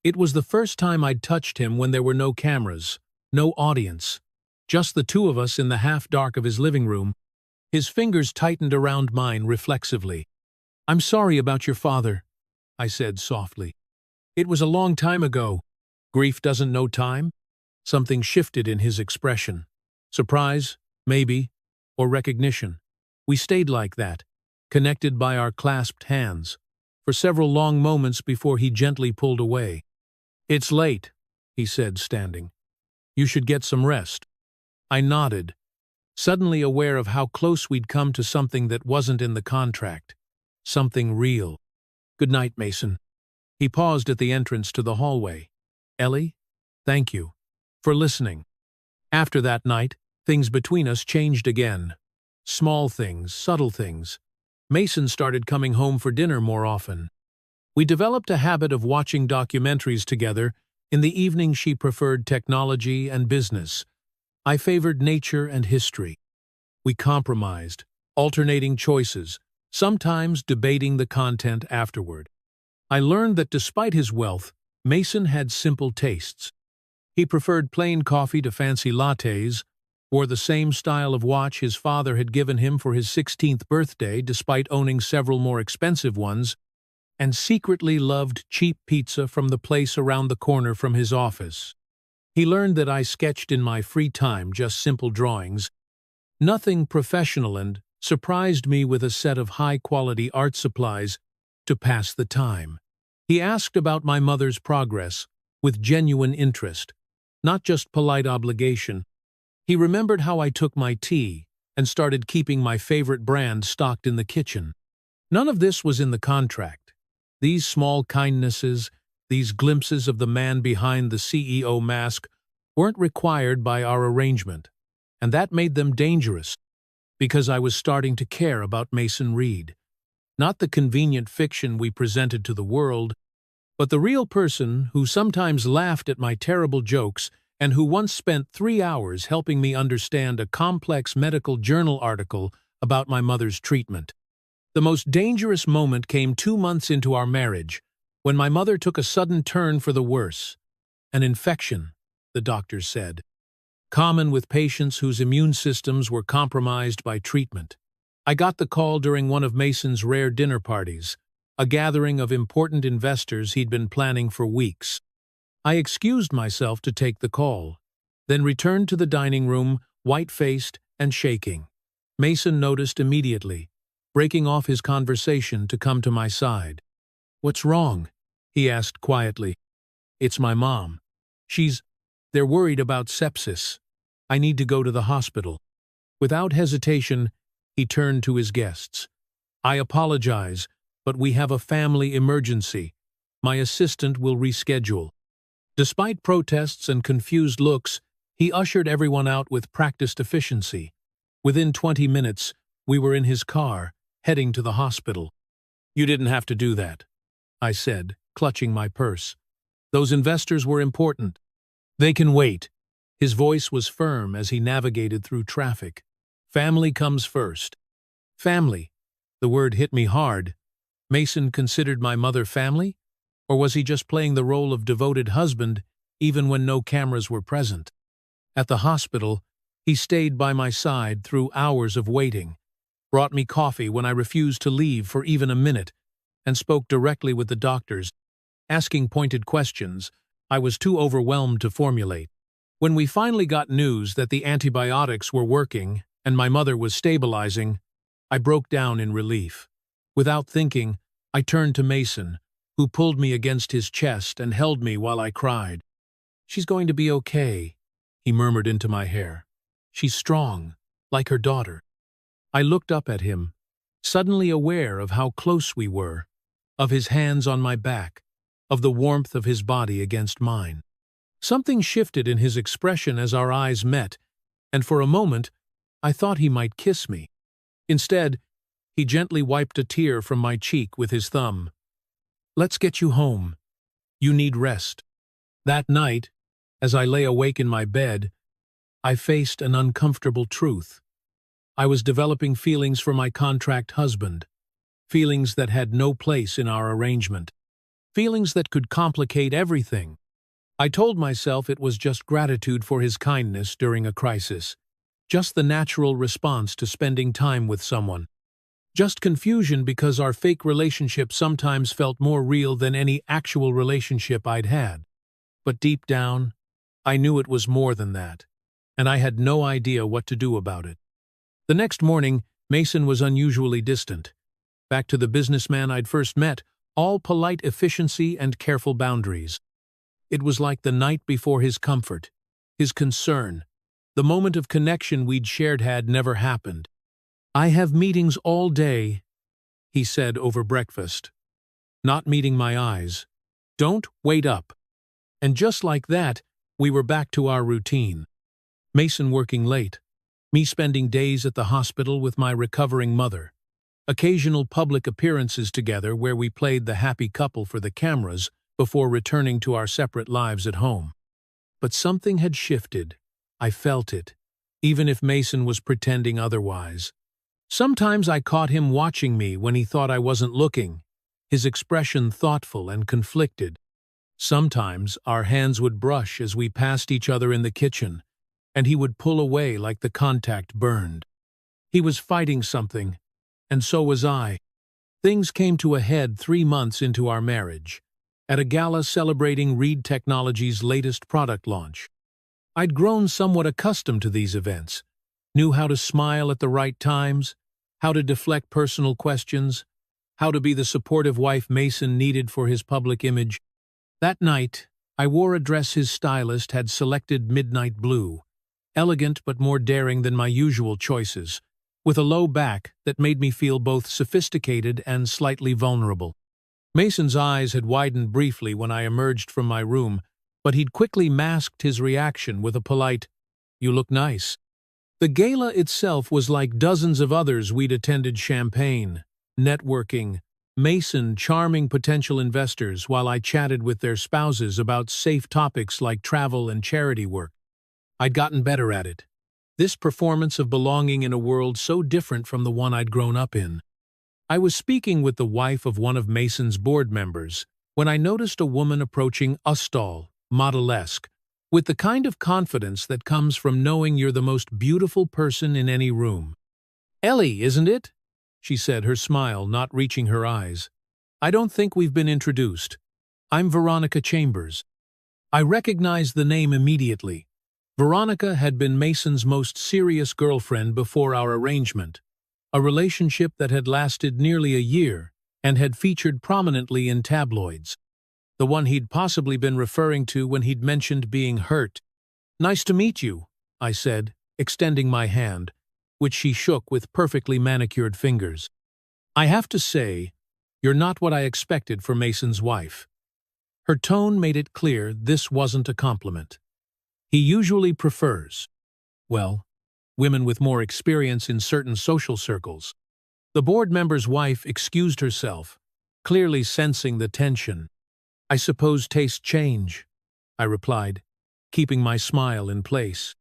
It was the first time I'd touched him when there were no cameras, no audience, just the two of us in the half-dark of his living room. His fingers tightened around mine reflexively. "I'm sorry about your father," I said softly. "It was a long time ago. Grief doesn't know time?" Something shifted in his expression. Surprise, maybe, or recognition. We stayed like that, connected by our clasped hands, for several long moments before he gently pulled away. "It's late," he said, standing. "You should get some rest." I nodded, suddenly aware of how close we'd come to something that wasn't in the contract. Something real. "Good night, Mason." He paused at the entrance to the hallway. "Ellie, thank you for listening." After that night, things between us changed again. Small things, subtle things. Mason started coming home for dinner more often. We developed a habit of watching documentaries together. In the evening she preferred technology and business. I favored nature and history. We compromised, alternating choices, sometimes debating the content afterward. I learned that despite his wealth, Mason had simple tastes. He preferred plain coffee to fancy lattes, wore the same style of watch his father had given him for his 16th birthday despite owning several more expensive ones, and secretly loved cheap pizza from the place around the corner from his office. He learned that I sketched in my free time, just simple drawings, nothing professional, and surprised me with a set of high-quality art supplies to pass the time. He asked about my mother's progress with genuine interest, not just polite obligation. He remembered how I took my tea and started keeping my favorite brand stocked in the kitchen. None of this was in the contract. These small kindnesses, these glimpses of the man behind the CEO mask, weren't required by our arrangement, and that made them dangerous, because I was starting to care about Mason Reed. Not the convenient fiction we presented to the world, but the real person who sometimes laughed at my terrible jokes and who once spent 3 hours helping me understand a complex medical journal article about my mother's treatment. The most dangerous moment came 2 months into our marriage, when my mother took a sudden turn for the worse. An infection, the doctors said, common with patients whose immune systems were compromised by treatment. I got the call during one of Mason's rare dinner parties, a gathering of important investors he'd been planning for weeks. I excused myself to take the call, then returned to the dining room, white-faced and shaking. Mason noticed immediately, breaking off his conversation to come to my side. "What's wrong?" he asked quietly. "It's my mom. They're worried about sepsis. I need to go to the hospital." Without hesitation, he turned to his guests. "I apologize, but we have a family emergency. My assistant will reschedule." Despite protests and confused looks, he ushered everyone out with practiced efficiency. Within 20 minutes, we were in his car, heading to the hospital. "You didn't have to do that," I said, clutching my purse. "Those investors were important. They can wait." His voice was firm as he navigated through traffic. "Family comes first." Family. The word hit me hard. Mason considered my mother family? Or was he just playing the role of devoted husband even when no cameras were present? At the hospital, he stayed by my side through hours of waiting, brought me coffee when I refused to leave for even a minute, and spoke directly with the doctors, asking pointed questions I was too overwhelmed to formulate. When we finally got news that the antibiotics were working and my mother was stabilizing, I broke down in relief. Without thinking, I turned to Mason, who pulled me against his chest and held me while I cried. "She's going to be okay," he murmured into my hair. "She's strong, like her daughter." I looked up at him, suddenly aware of how close we were, of his hands on my back, of the warmth of his body against mine. Something shifted in his expression as our eyes met, and for a moment, I thought he might kiss me. Instead, he gently wiped a tear from my cheek with his thumb. "Let's get you home. You need rest." That night, as I lay awake in my bed, I faced an uncomfortable truth. I was developing feelings for my contract husband, feelings that had no place in our arrangement, feelings that could complicate everything. I told myself it was just gratitude for his kindness during a crisis, just the natural response to spending time with someone. Just confusion because our fake relationship sometimes felt more real than any actual relationship I'd had. But deep down, I knew it was more than that, and I had no idea what to do about it. The next morning, Mason was unusually distant. Back to the businessman I'd first met, all polite efficiency and careful boundaries. It was like the night before his comfort, his concern. The moment of connection we'd shared had never happened. "I have meetings all day," he said over breakfast, not meeting my eyes. "Don't wait up." And just like that, we were back to our routine. Mason working late, me spending days at the hospital with my recovering mother, occasional public appearances together where we played the happy couple for the cameras before returning to our separate lives at home. But something had shifted. I felt it, even if Mason was pretending otherwise. Sometimes I caught him watching me when he thought I wasn't looking, his expression thoughtful and conflicted. Sometimes our hands would brush as we passed each other in the kitchen, and he would pull away like the contact burned. He was fighting something, and so was I. Things came to a head 3 months into our marriage, at a gala celebrating Reed Technologies' latest product launch. I'd grown somewhat accustomed to these events, knew how to smile at the right times, how to deflect personal questions, how to be the supportive wife Mason needed for his public image. That night, I wore a dress his stylist had selected midnight blue, elegant but more daring than my usual choices, with a low back that made me feel both sophisticated and slightly vulnerable. Mason's eyes had widened briefly when I emerged from my room, but he'd quickly masked his reaction with a polite, "You look nice." The gala itself was like dozens of others we'd attended: champagne, networking, Mason charming potential investors while I chatted with their spouses about safe topics like travel and charity work. I'd gotten better at it. This performance of belonging in a world so different from the one I'd grown up in. I was speaking with the wife of one of Mason's board members when I noticed a woman approaching us tall, model-esque, with the kind of confidence that comes from knowing you're the most beautiful person in any room. "Ellie, isn't it?" she said, her smile not reaching her eyes. "I don't think we've been introduced. I'm Veronica Chambers." I recognized the name immediately. Veronica had been Mason's most serious girlfriend before our arrangement, a relationship that had lasted nearly a year and had featured prominently in tabloids. The one he'd possibly been referring to when he'd mentioned being hurt. "Nice to meet you," I said, extending my hand, which she shook with perfectly manicured fingers. "I have to say, you're not what I expected for Mason's wife." Her tone made it clear this wasn't a compliment. "He usually prefers, well, women with more experience in certain social circles." The board member's wife excused herself, clearly sensing the tension. "I suppose tastes change," I replied, keeping my smile in place.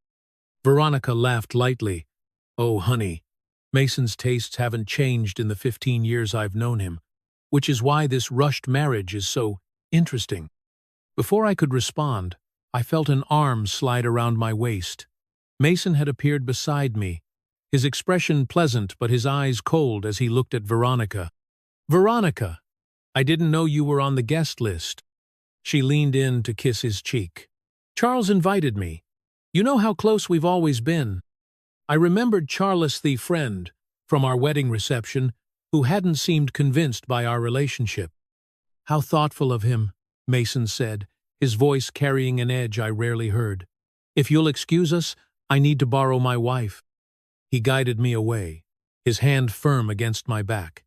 Veronica laughed lightly. "Oh, honey, Mason's tastes haven't changed in the 15 years I've known him, which is why this rushed marriage is so interesting." Before I could respond, I felt an arm slide around my waist. Mason had appeared beside me, his expression pleasant but his eyes cold as he looked at Veronica. "Veronica," I didn't know you were on the guest list. She leaned in to kiss his cheek. Charles invited me. You know how close we've always been. I remembered Charles, the friend from our wedding reception, who hadn't seemed convinced by our relationship. How thoughtful of him, Mason said, his voice carrying an edge I rarely heard. If you'll excuse us, I need to borrow my wife. He guided me away, his hand firm against my back.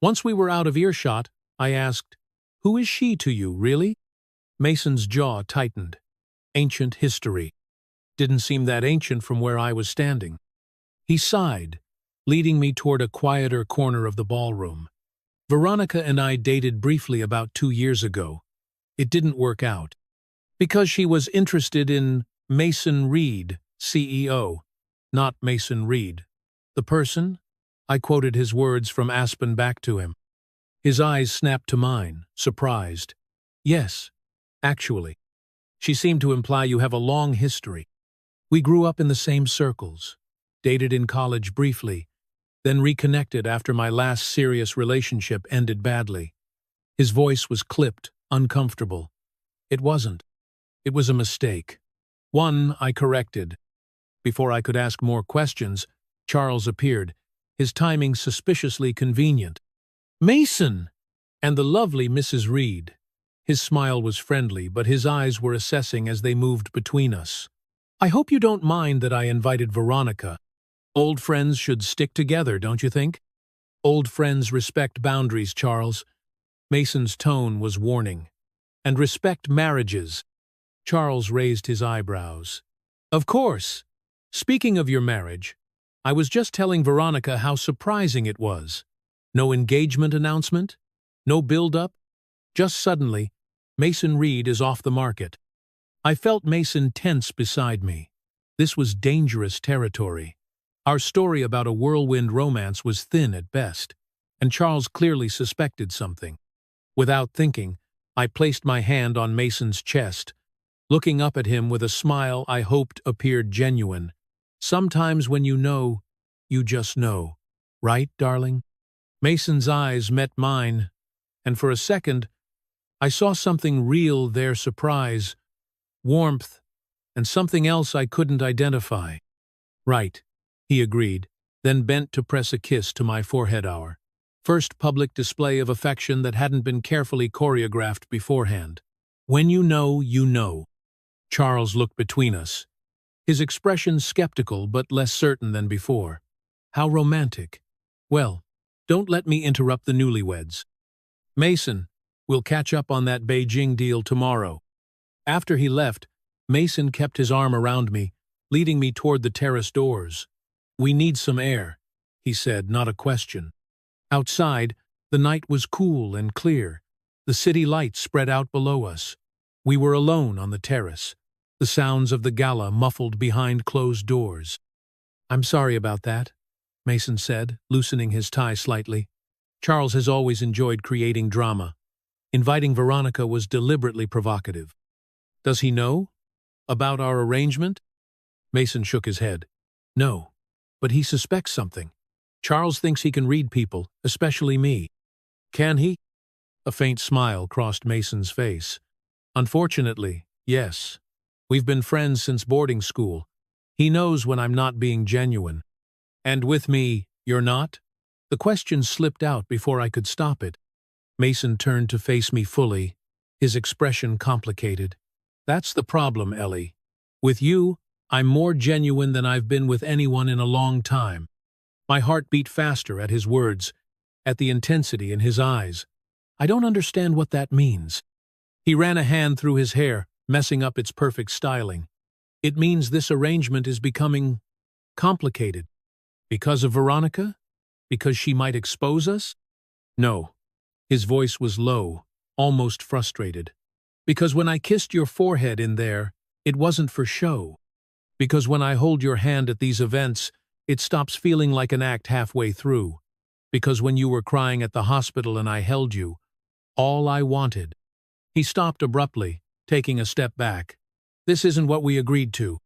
Once we were out of earshot, I asked, Who is she to you, really? Mason's jaw tightened. Ancient history. Didn't seem that ancient from where I was standing. He sighed, leading me toward a quieter corner of the ballroom. Veronica and I dated briefly about 2 years ago. It didn't work out. Because she was interested in Mason Reed, CEO, not Mason Reed. The person? I quoted his words from Aspen back to him. His eyes snapped to mine, surprised. Yes, actually. She seemed to imply you have a long history. We grew up in the same circles, dated in college briefly, then reconnected after my last serious relationship ended badly. His voice was clipped, uncomfortable. It wasn't. It was a mistake. One I corrected. Before I could ask more questions, Charles appeared, his timing suspiciously convenient. Mason! And the lovely Mrs. Reed. His smile was friendly, but his eyes were assessing as they moved between us. I hope you don't mind that I invited Veronica. Old friends should stick together, don't you think? Old friends respect boundaries, Charles. Mason's tone was warning. And respect marriages. Charles raised his eyebrows. Of course. Speaking of your marriage, I was just telling Veronica how surprising it was. No engagement announcement, no build-up. Just suddenly, Mason Reed is off the market. I felt Mason tense beside me. This was dangerous territory. Our story about a whirlwind romance was thin at best, and Charles clearly suspected something. Without thinking, I placed my hand on Mason's chest, looking up at him with a smile I hoped appeared genuine. Sometimes when you just know. Right, darling? Mason's eyes met mine, and for a second, I saw something real there, surprise, warmth, and something else I couldn't identify. Right, he agreed, then bent to press a kiss to my forehead. Our first public display of affection that hadn't been carefully choreographed beforehand. When you know, you know. Charles looked between us, his expression skeptical but less certain than before. How romantic. Well, don't let me interrupt the newlyweds. Mason, we'll catch up on that Beijing deal tomorrow. After he left, Mason kept his arm around me, leading me toward the terrace doors. We need some air, he said, not a question. Outside, the night was cool and clear. The city lights spread out below us. We were alone on the terrace, the sounds of the gala muffled behind closed doors. I'm sorry about that, Mason said, loosening his tie slightly. Charles has always enjoyed creating drama. Inviting Veronica was deliberately provocative. Does he know about our arrangement? Mason shook his head. No, but he suspects something. Charles thinks he can read people, especially me. Can he? A faint smile crossed Mason's face. Unfortunately, yes. We've been friends since boarding school. He knows when I'm not being genuine. And with me, you're not? The question slipped out before I could stop it. Mason turned to face me fully, his expression complicated. That's the problem, Ellie. With you, I'm more genuine than I've been with anyone in a long time. My heart beat faster at his words, at the intensity in his eyes. I don't understand what that means. He ran a hand through his hair, messing up its perfect styling. It means this arrangement is becoming complicated. Because of Veronica? Because she might expose us? No. His voice was low, almost frustrated. Because when I kissed your forehead in there, it wasn't for show. Because when I hold your hand at these events, it stops feeling like an act halfway through. Because when you were crying at the hospital and I held you, all I wanted. He stopped abruptly, taking a step back. This isn't what we agreed to.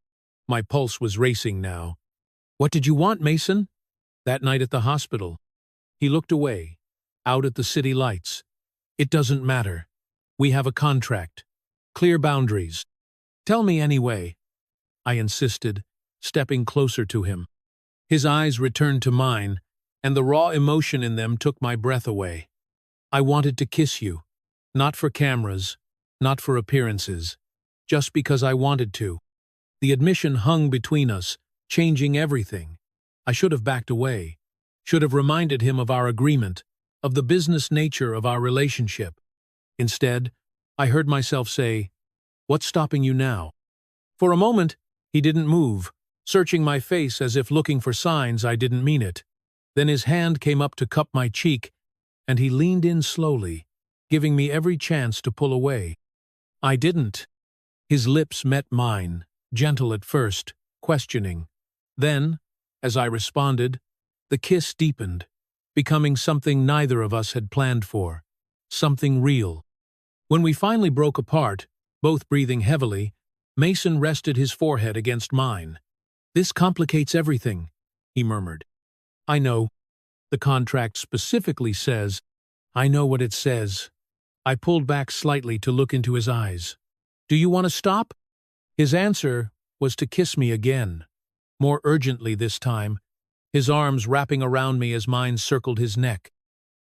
My pulse was racing now. What did you want, Mason? That night at the hospital. He looked away, out at the city lights. It doesn't matter. We have a contract. Clear boundaries. Tell me anyway, I insisted, stepping closer to him. His eyes returned to mine, and the raw emotion in them took my breath away. I wanted to kiss you. Not for cameras, not for appearances. Just because I wanted to. The admission hung between us, changing everything. I should have backed away. Should have reminded him of our agreement, of the business nature of our relationship. Instead, I heard myself say, "What's stopping you now?" For a moment, he didn't move, searching my face as if looking for signs I didn't mean it. Then his hand came up to cup my cheek, and he leaned in slowly, giving me every chance to pull away. I didn't. His lips met mine, gentle at first, questioning. Then, as I responded, the kiss deepened, becoming something neither of us had planned for, something real. When we finally broke apart, both breathing heavily, Mason rested his forehead against mine. "This complicates everything," he murmured. "I know. The contract specifically says—" "I know what it says." I pulled back slightly to look into his eyes. "Do you want to stop?" His answer was to kiss me again, more urgently this time, his arms wrapping around me as mine circled his neck.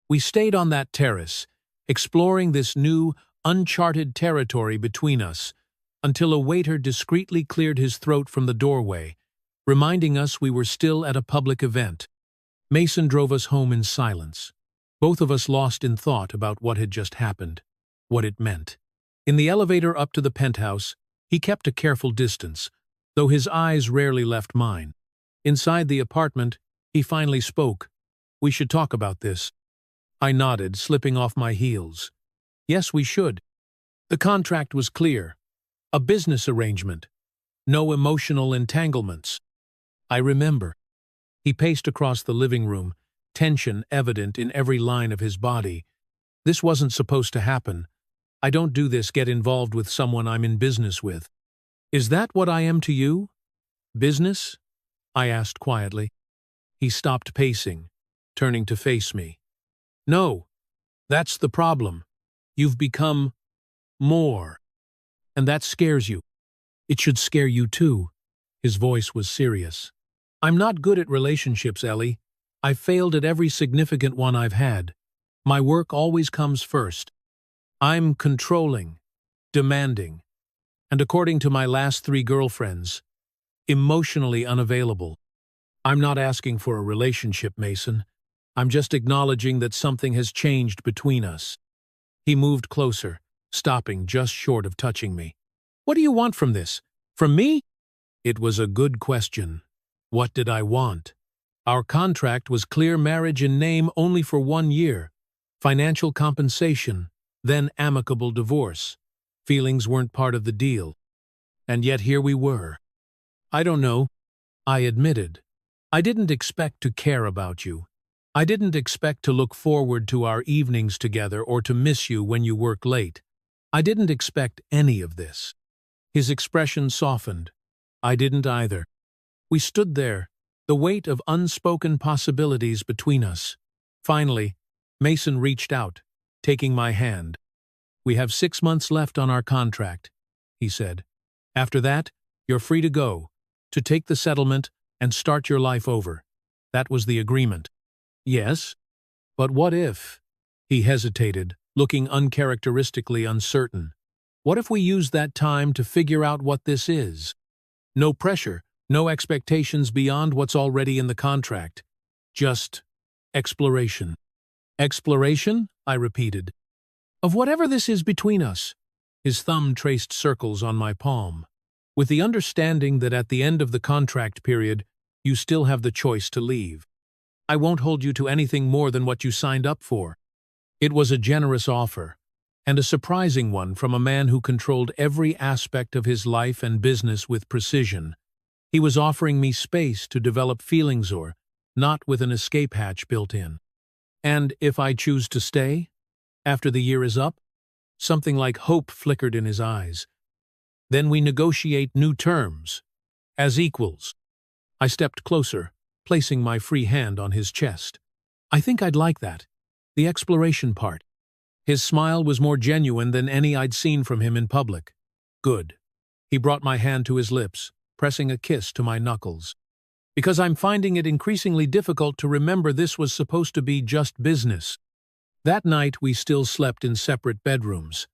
We stayed on that terrace, exploring this new, uncharted territory between us, until a waiter discreetly cleared his throat from the doorway, reminding us we were still at a public event. Mason drove us home in silence, both of us lost in thought about what had just happened, what it meant. In the elevator up to the penthouse, he kept a careful distance, though his eyes rarely left mine. Inside the apartment, he finally spoke. "We should talk about this." I nodded, slipping off my heels. Yes, we should. The contract was clear. A business arrangement. No emotional entanglements. I remember. He paced across the living room, tension evident in every line of his body. "This wasn't supposed to happen. I don't do this, get involved with someone I'm in business with." "Is that what I am to you? Business?" I asked quietly. He stopped pacing, turning to face me. "No, that's the problem. You've become more. And that scares you. It should scare you too." His voice was serious. "I'm not good at relationships, Ellie. I've failed at every significant one I've had. My work always comes first. I'm controlling, demanding, and according to my last 3 girlfriends, emotionally unavailable. I'm not asking for a relationship, Mason. I'm just acknowledging that something has changed between us." He moved closer, stopping just short of touching me. "What do you want from this? From me?" It was a good question. What did I want? Our contract was clear marriage in name only for 1 year, financial compensation, then amicable divorce. Feelings weren't part of the deal. And yet here we were. "I don't know," I admitted. "I didn't expect to care about you. I didn't expect to look forward to our evenings together or to miss you when you work late. I didn't expect any of this." His expression softened. I didn't either. We stood there, the weight of unspoken possibilities between us. Finally, Mason reached out, taking my hand. "We have 6 months left on our contract," he said. "After that, you're free to go, to take the settlement and start your life over." That was the agreement. "Yes? But what if?" He hesitated, looking uncharacteristically uncertain. "What if we use that time to figure out what this is? No pressure, no expectations beyond what's already in the contract. Just exploration." "Exploration?" I repeated. "Of whatever this is between us." His thumb traced circles on my palm. "With the understanding that at the end of the contract period, you still have the choice to leave. I won't hold you to anything more than what you signed up for." It was a generous offer, and a surprising one from a man who controlled every aspect of his life and business with precision. He was offering me space to develop feelings not with an escape hatch built in. "And if I choose to stay? After the year is up?" Something like hope flickered in his eyes. "Then we negotiate new terms. As equals." I stepped closer, placing my free hand on his chest. "I think I'd like that. The exploration part." His smile was more genuine than any I'd seen from him in public. Good. He brought my hand to his lips, pressing a kiss to my knuckles. Because I'm finding it increasingly difficult to remember this was supposed to be just business. That night we still slept in separate bedrooms.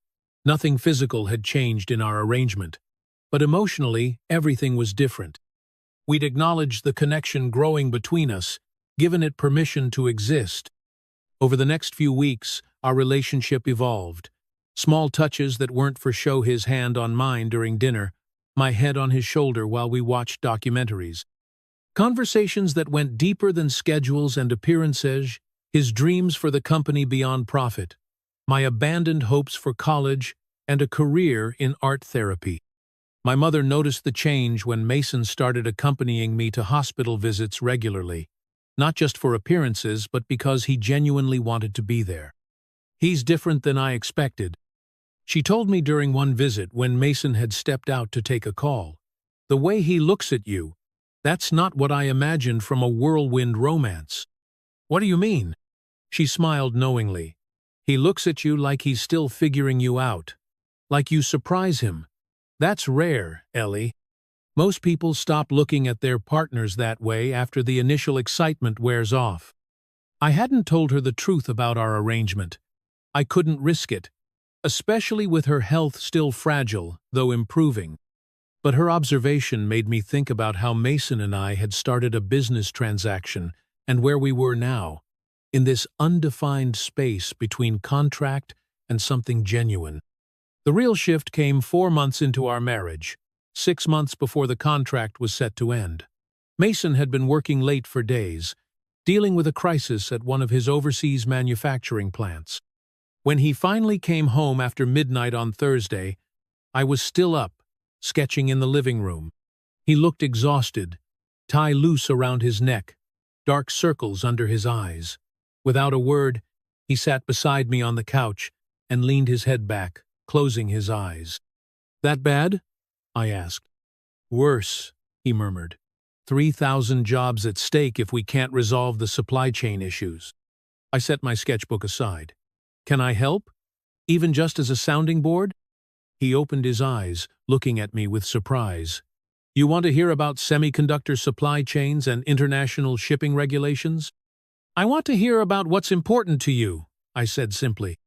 Nothing physical had changed in our arrangement, but emotionally everything was different. We'd acknowledged the connection growing between us, given it permission to exist. Over the next few weeks, our relationship evolved. Small touches that weren't for show, his hand on mine during dinner, my head on his shoulder while we watched documentaries. Conversations that went deeper than schedules and appearances, his dreams for the company beyond profit, my abandoned hopes for college, and a career in art therapy. My mother noticed the change when Mason started accompanying me to hospital visits regularly, not just for appearances but because he genuinely wanted to be there. He's different than I expected, she told me during one visit when Mason had stepped out to take a call. The way he looks at you, that's not what I imagined from a whirlwind romance. What do you mean? She smiled knowingly. He looks at you like he's still figuring you out. Like you surprise him. That's rare, Ellie. Most people stop looking at their partners that way after the initial excitement wears off. I hadn't told her the truth about our arrangement. I couldn't risk it, especially with her health still fragile, though improving. But her observation made me think about how Mason and I had started a business transaction and where we were now, in this undefined space between contract and something genuine. The real shift came 4 months into our marriage, 6 months before the contract was set to end. Mason had been working late for days, dealing with a crisis at one of his overseas manufacturing plants. When he finally came home after midnight on Thursday, I was still up, sketching in the living room. He looked exhausted, tie loose around his neck, dark circles under his eyes. Without a word, he sat beside me on the couch and leaned his head back, closing his eyes. "That bad?" I asked. "Worse," he murmured. 3,000 jobs at stake if we can't resolve the supply chain issues. I set my sketchbook aside. "Can I help? Even just as a sounding board?" He opened his eyes, looking at me with surprise. "You want to hear about semiconductor supply chains and international shipping regulations?" "I want to hear about what's important to you," I said simply.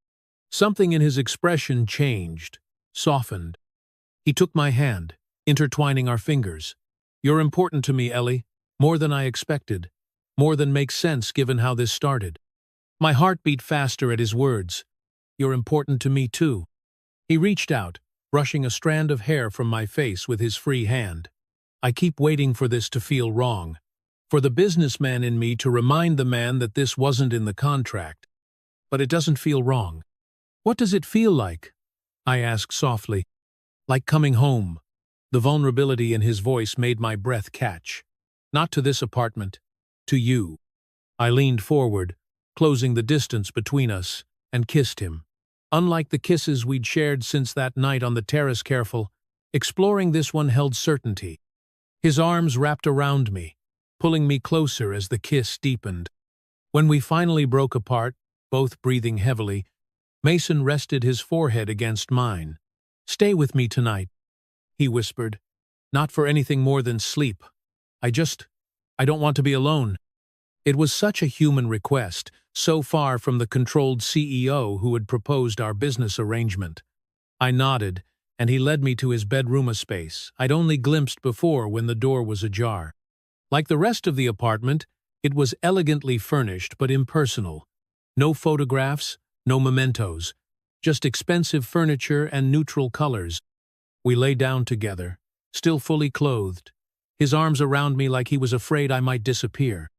Something in his expression changed, softened. He took my hand, intertwining our fingers. "You're important to me, Ellie, more than I expected, more than makes sense given how this started." My heart beat faster at his words. "You're important to me too." He reached out, brushing a strand of hair from my face with his free hand. I keep waiting for this to feel wrong, for the businessman in me to remind the man that this wasn't in the contract. But it doesn't feel wrong. "What does it feel like?" I asked softly. "Like coming home." The vulnerability in his voice made my breath catch. "Not to this apartment, to you." I leaned forward, closing the distance between us, and kissed him. Unlike the kisses we'd shared since that night on the terrace, careful, exploring this one held certainty. His arms wrapped around me, pulling me closer as the kiss deepened. When we finally broke apart, both breathing heavily, Mason rested his forehead against mine. "Stay with me tonight," he whispered. "Not for anything more than sleep. I don't want to be alone." It was such a human request, so far from the controlled CEO who had proposed our business arrangement. I nodded, and he led me to his bedroom, a space I'd only glimpsed before when the door was ajar. Like the rest of the apartment, it was elegantly furnished but impersonal. No photographs, no mementos, just expensive furniture and neutral colors. We lay down together, still fully clothed, his arms around me like he was afraid I might disappear.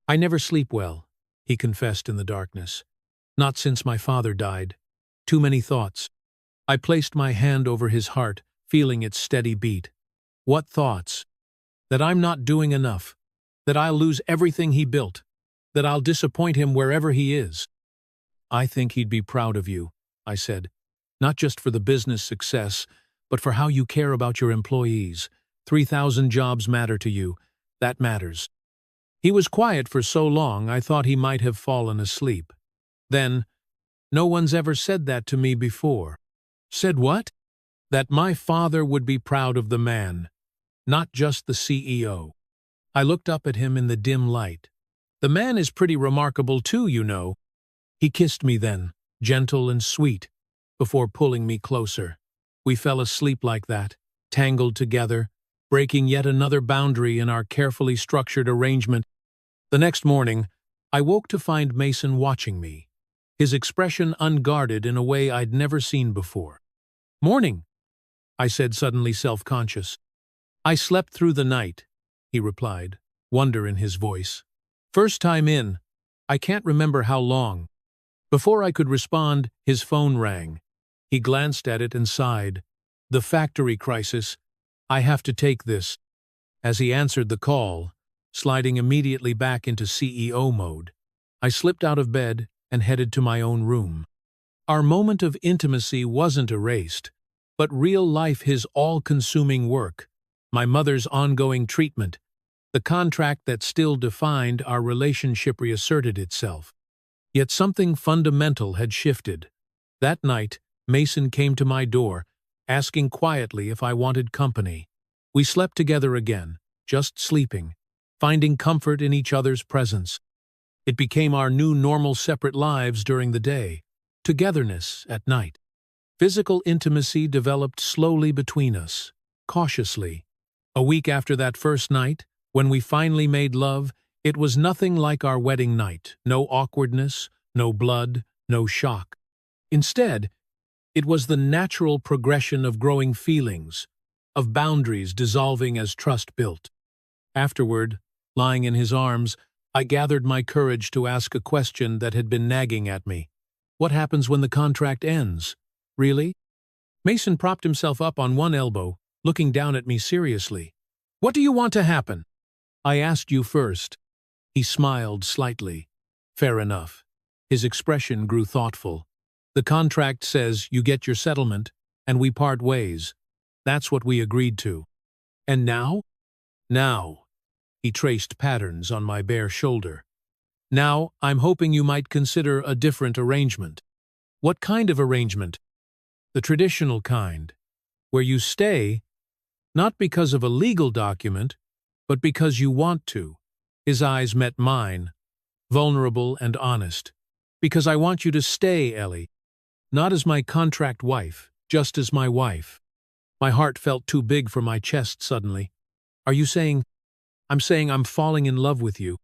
"I never sleep well," he confessed in the darkness. "Not since my father died. Too many thoughts." I placed my hand over his heart, feeling its steady beat. "What thoughts?" "That I'm not doing enough. That I'll lose everything he built. That I'll disappoint him wherever he is." "I think he'd be proud of you," I said. "Not just for the business success, but for how you care about your employees. 3,000 jobs matter to you. That matters." He was quiet for so long I thought he might have fallen asleep. Then, No one's ever said that to me before. Said what? That my father would be proud of the man, not just the CEO. I looked up at him in the dim light. The man is pretty remarkable too, you know. He kissed me then, gentle and sweet, before pulling me closer. We fell asleep like that, tangled together, breaking yet another boundary in our carefully structured arrangement. The next morning, I woke to find Mason watching me, his expression unguarded in a way I'd never seen before. "Morning," I said, suddenly self-conscious. "I slept through the night," he replied, wonder in his voice. "First time in. I can't remember how long." Before I could respond, his phone rang. He glanced at it and sighed. "The factory crisis. I have to take this." As he answered the call, sliding immediately back into CEO mode, I slipped out of bed and headed to my own room. Our moment of intimacy wasn't erased, but real life, his all-consuming work, my mother's ongoing treatment, the contract that still defined our relationship reasserted itself. Yet something fundamental had shifted. That night, Mason came to my door, asking quietly if I wanted company. We slept together again, just sleeping, finding comfort in each other's presence. It became our new normal, separate lives during the day, togetherness at night. Physical intimacy developed slowly between us, cautiously. A week after that first night, when we finally made love, it was nothing like our wedding night. No awkwardness, no blood, no shock. Instead, it was the natural progression of growing feelings, of boundaries dissolving as trust built. Afterward, lying in his arms, I gathered my courage to ask a question that had been nagging at me. What happens when the contract ends? Really? Mason propped himself up on one elbow, looking down at me seriously. What do you want to happen? I asked you first. He smiled slightly. Fair enough. His expression grew thoughtful. The contract says you get your settlement, and we part ways. That's what we agreed to. And now? Now. He traced patterns on my bare shoulder. Now, I'm hoping you might consider a different arrangement. What kind of arrangement? The traditional kind, where you stay, not because of a legal document, but because you want to. His eyes met mine, vulnerable and honest. Because I want you to stay, Ellie. Not as my contract wife, just as my wife. My heart felt too big for my chest suddenly. Are you saying? I'm saying I'm falling in love with you.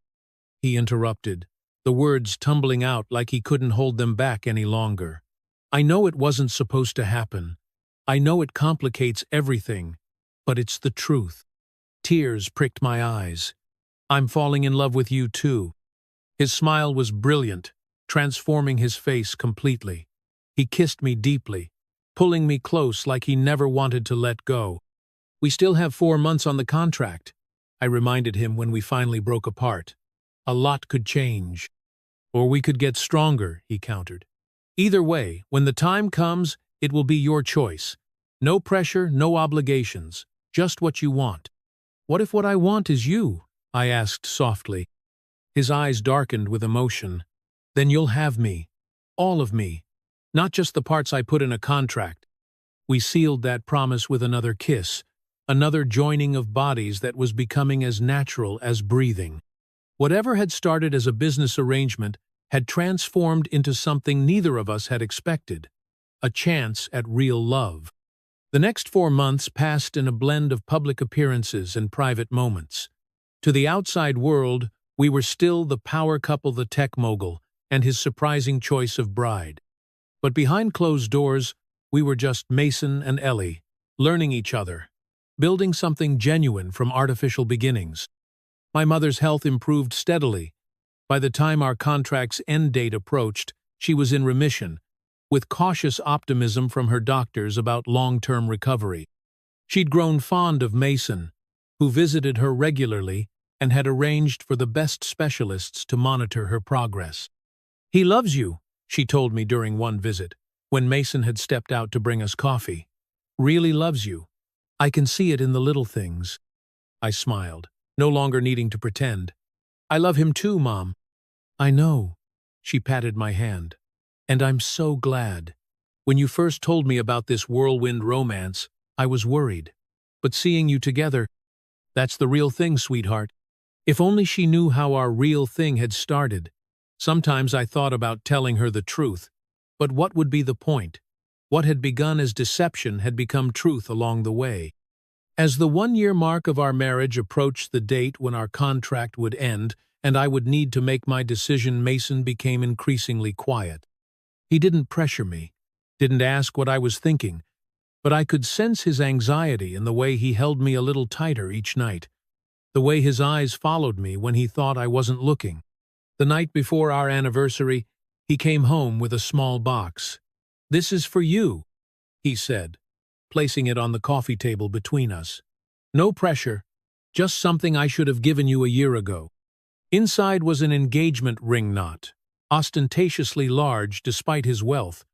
He interrupted, the words tumbling out like he couldn't hold them back any longer. I know it wasn't supposed to happen. I know it complicates everything, but it's the truth. Tears pricked my eyes. I'm falling in love with you too. His smile was brilliant, transforming his face completely. He kissed me deeply, pulling me close like he never wanted to let go. We still have 4 months on the contract, I reminded him when we finally broke apart. A lot could change. Or we could get stronger, he countered. Either way, when the time comes, it will be your choice. No pressure, no obligations, just what you want. What if what I want is you? I asked softly. His eyes darkened with emotion. Then you'll have me. All of me. Not just the parts I put in a contract. We sealed that promise with another kiss, another joining of bodies that was becoming as natural as breathing. Whatever had started as a business arrangement had transformed into something neither of us had expected, a chance at real love. The next 4 months passed in a blend of public appearances and private moments. To the outside world, we were still the power couple, the tech mogul, and his surprising choice of bride. But behind closed doors, we were just Mason and Ellie, learning each other, building something genuine from artificial beginnings. My mother's health improved steadily. By the time our contract's end date approached, she was in remission, with cautious optimism from her doctors about long-term recovery. She'd grown fond of Mason, who visited her regularly and had arranged for the best specialists to monitor her progress. He loves you, she told me during one visit, when Mason had stepped out to bring us coffee. Really loves you. I can see it in the little things. I smiled, no longer needing to pretend. I love him too, Mom. I know. She patted my hand. And I'm so glad. When you first told me about this whirlwind romance, I was worried. But seeing you together, that's the real thing, sweetheart. If only she knew how our real thing had started. Sometimes I thought about telling her the truth. But what would be the point? What had begun as deception had become truth along the way. As the 1-year mark of our marriage approached the date when our contract would end and I would need to make my decision, Mason became increasingly quiet. He didn't pressure me, didn't ask what I was thinking, but I could sense his anxiety in the way he held me a little tighter each night, the way his eyes followed me when he thought I wasn't looking. The night before our anniversary, he came home with a small box. "This is for you," he said, placing it on the coffee table between us. "No pressure, just something I should have given you a year ago." Inside was an engagement ring knot, ostentatiously large despite his wealth,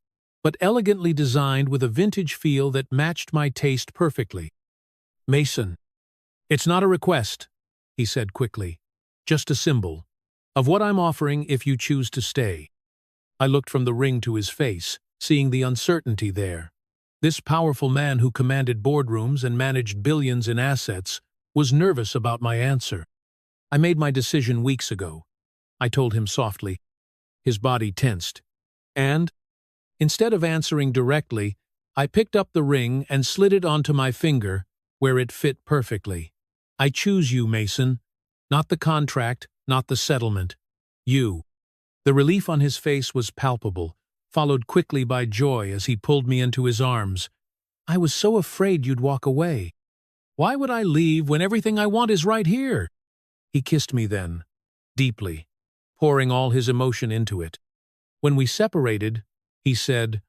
but elegantly designed with a vintage feel that matched my taste perfectly. "Mason, it's not a request," he said quickly, "just a symbol of what I'm offering if you choose to stay." I looked from the ring to his face, seeing the uncertainty there. This powerful man who commanded boardrooms and managed billions in assets was nervous about my answer. "I made my decision weeks ago," I told him softly. His body tensed. And, instead of answering directly, I picked up the ring and slid it onto my finger, where it fit perfectly. "I choose you, Mason. Not the contract, not the settlement. You." The relief on his face was palpable, followed quickly by joy as he pulled me into his arms. "I was so afraid you'd walk away. Why would I leave when everything I want is right here?" He kissed me then, deeply, pouring all his emotion into it. When we separated, he said,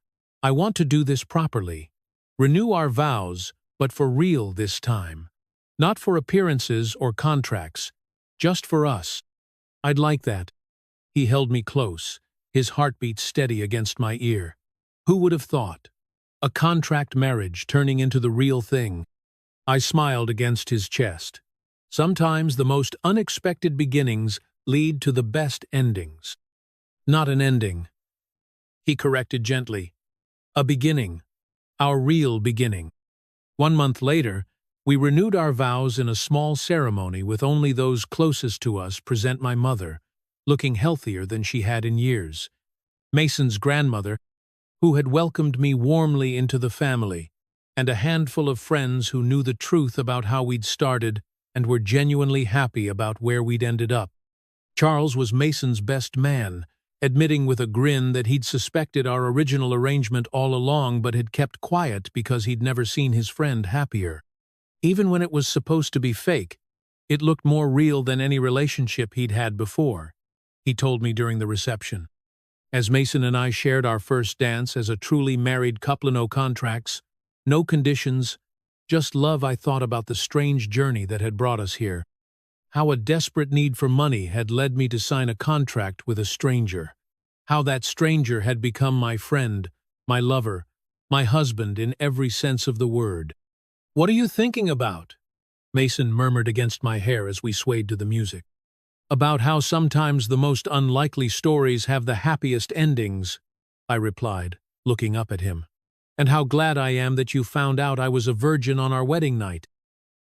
"I want to do this properly. Renew our vows, but for real this time. Not for appearances or contracts, just for us." "I'd like that." He held me close, his heartbeat steady against my ear. Who would have thought? A contract marriage turning into the real thing. I smiled against his chest. Sometimes the most unexpected beginnings lead to the best endings. "Not an ending," he corrected gently. "A beginning. Our real beginning." 1 month later, we renewed our vows in a small ceremony with only those closest to us present. My mother, looking healthier than she had in years. Mason's grandmother, who had welcomed me warmly into the family, and a handful of friends who knew the truth about how we'd started and were genuinely happy about where we'd ended up. Charles was Mason's best man, admitting with a grin that he'd suspected our original arrangement all along but had kept quiet because he'd never seen his friend happier. Even when it was supposed to be fake, it looked more real than any relationship he'd had before, he told me during the reception. As Mason and I shared our first dance as a truly married couple, no contracts, no conditions, just love, I thought about the strange journey that had brought us here. How a desperate need for money had led me to sign a contract with a stranger. How that stranger had become my friend, my lover, my husband in every sense of the word. "What are you thinking about?" Mason murmured against my hair as we swayed to the music. "About how sometimes the most unlikely stories have the happiest endings," I replied, looking up at him. "And how glad I am that you found out I was a virgin on our wedding night."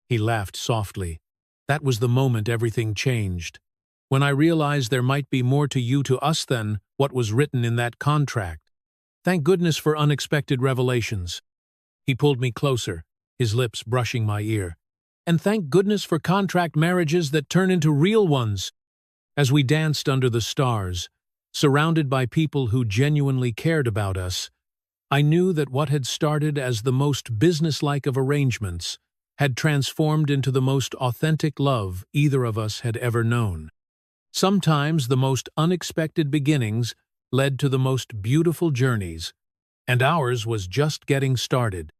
He laughed softly. "That was the moment everything changed. When I realized there might be more to you, to us, than what was written in that contract. Thank goodness for unexpected revelations." He pulled me closer, his lips brushing my ear. "And thank goodness for contract marriages that turn into real ones." As we danced under the stars, surrounded by people who genuinely cared about us, I knew that what had started as the most businesslike of arrangements had transformed into the most authentic love either of us had ever known. Sometimes the most unexpected beginnings led to the most beautiful journeys, and ours was just getting started.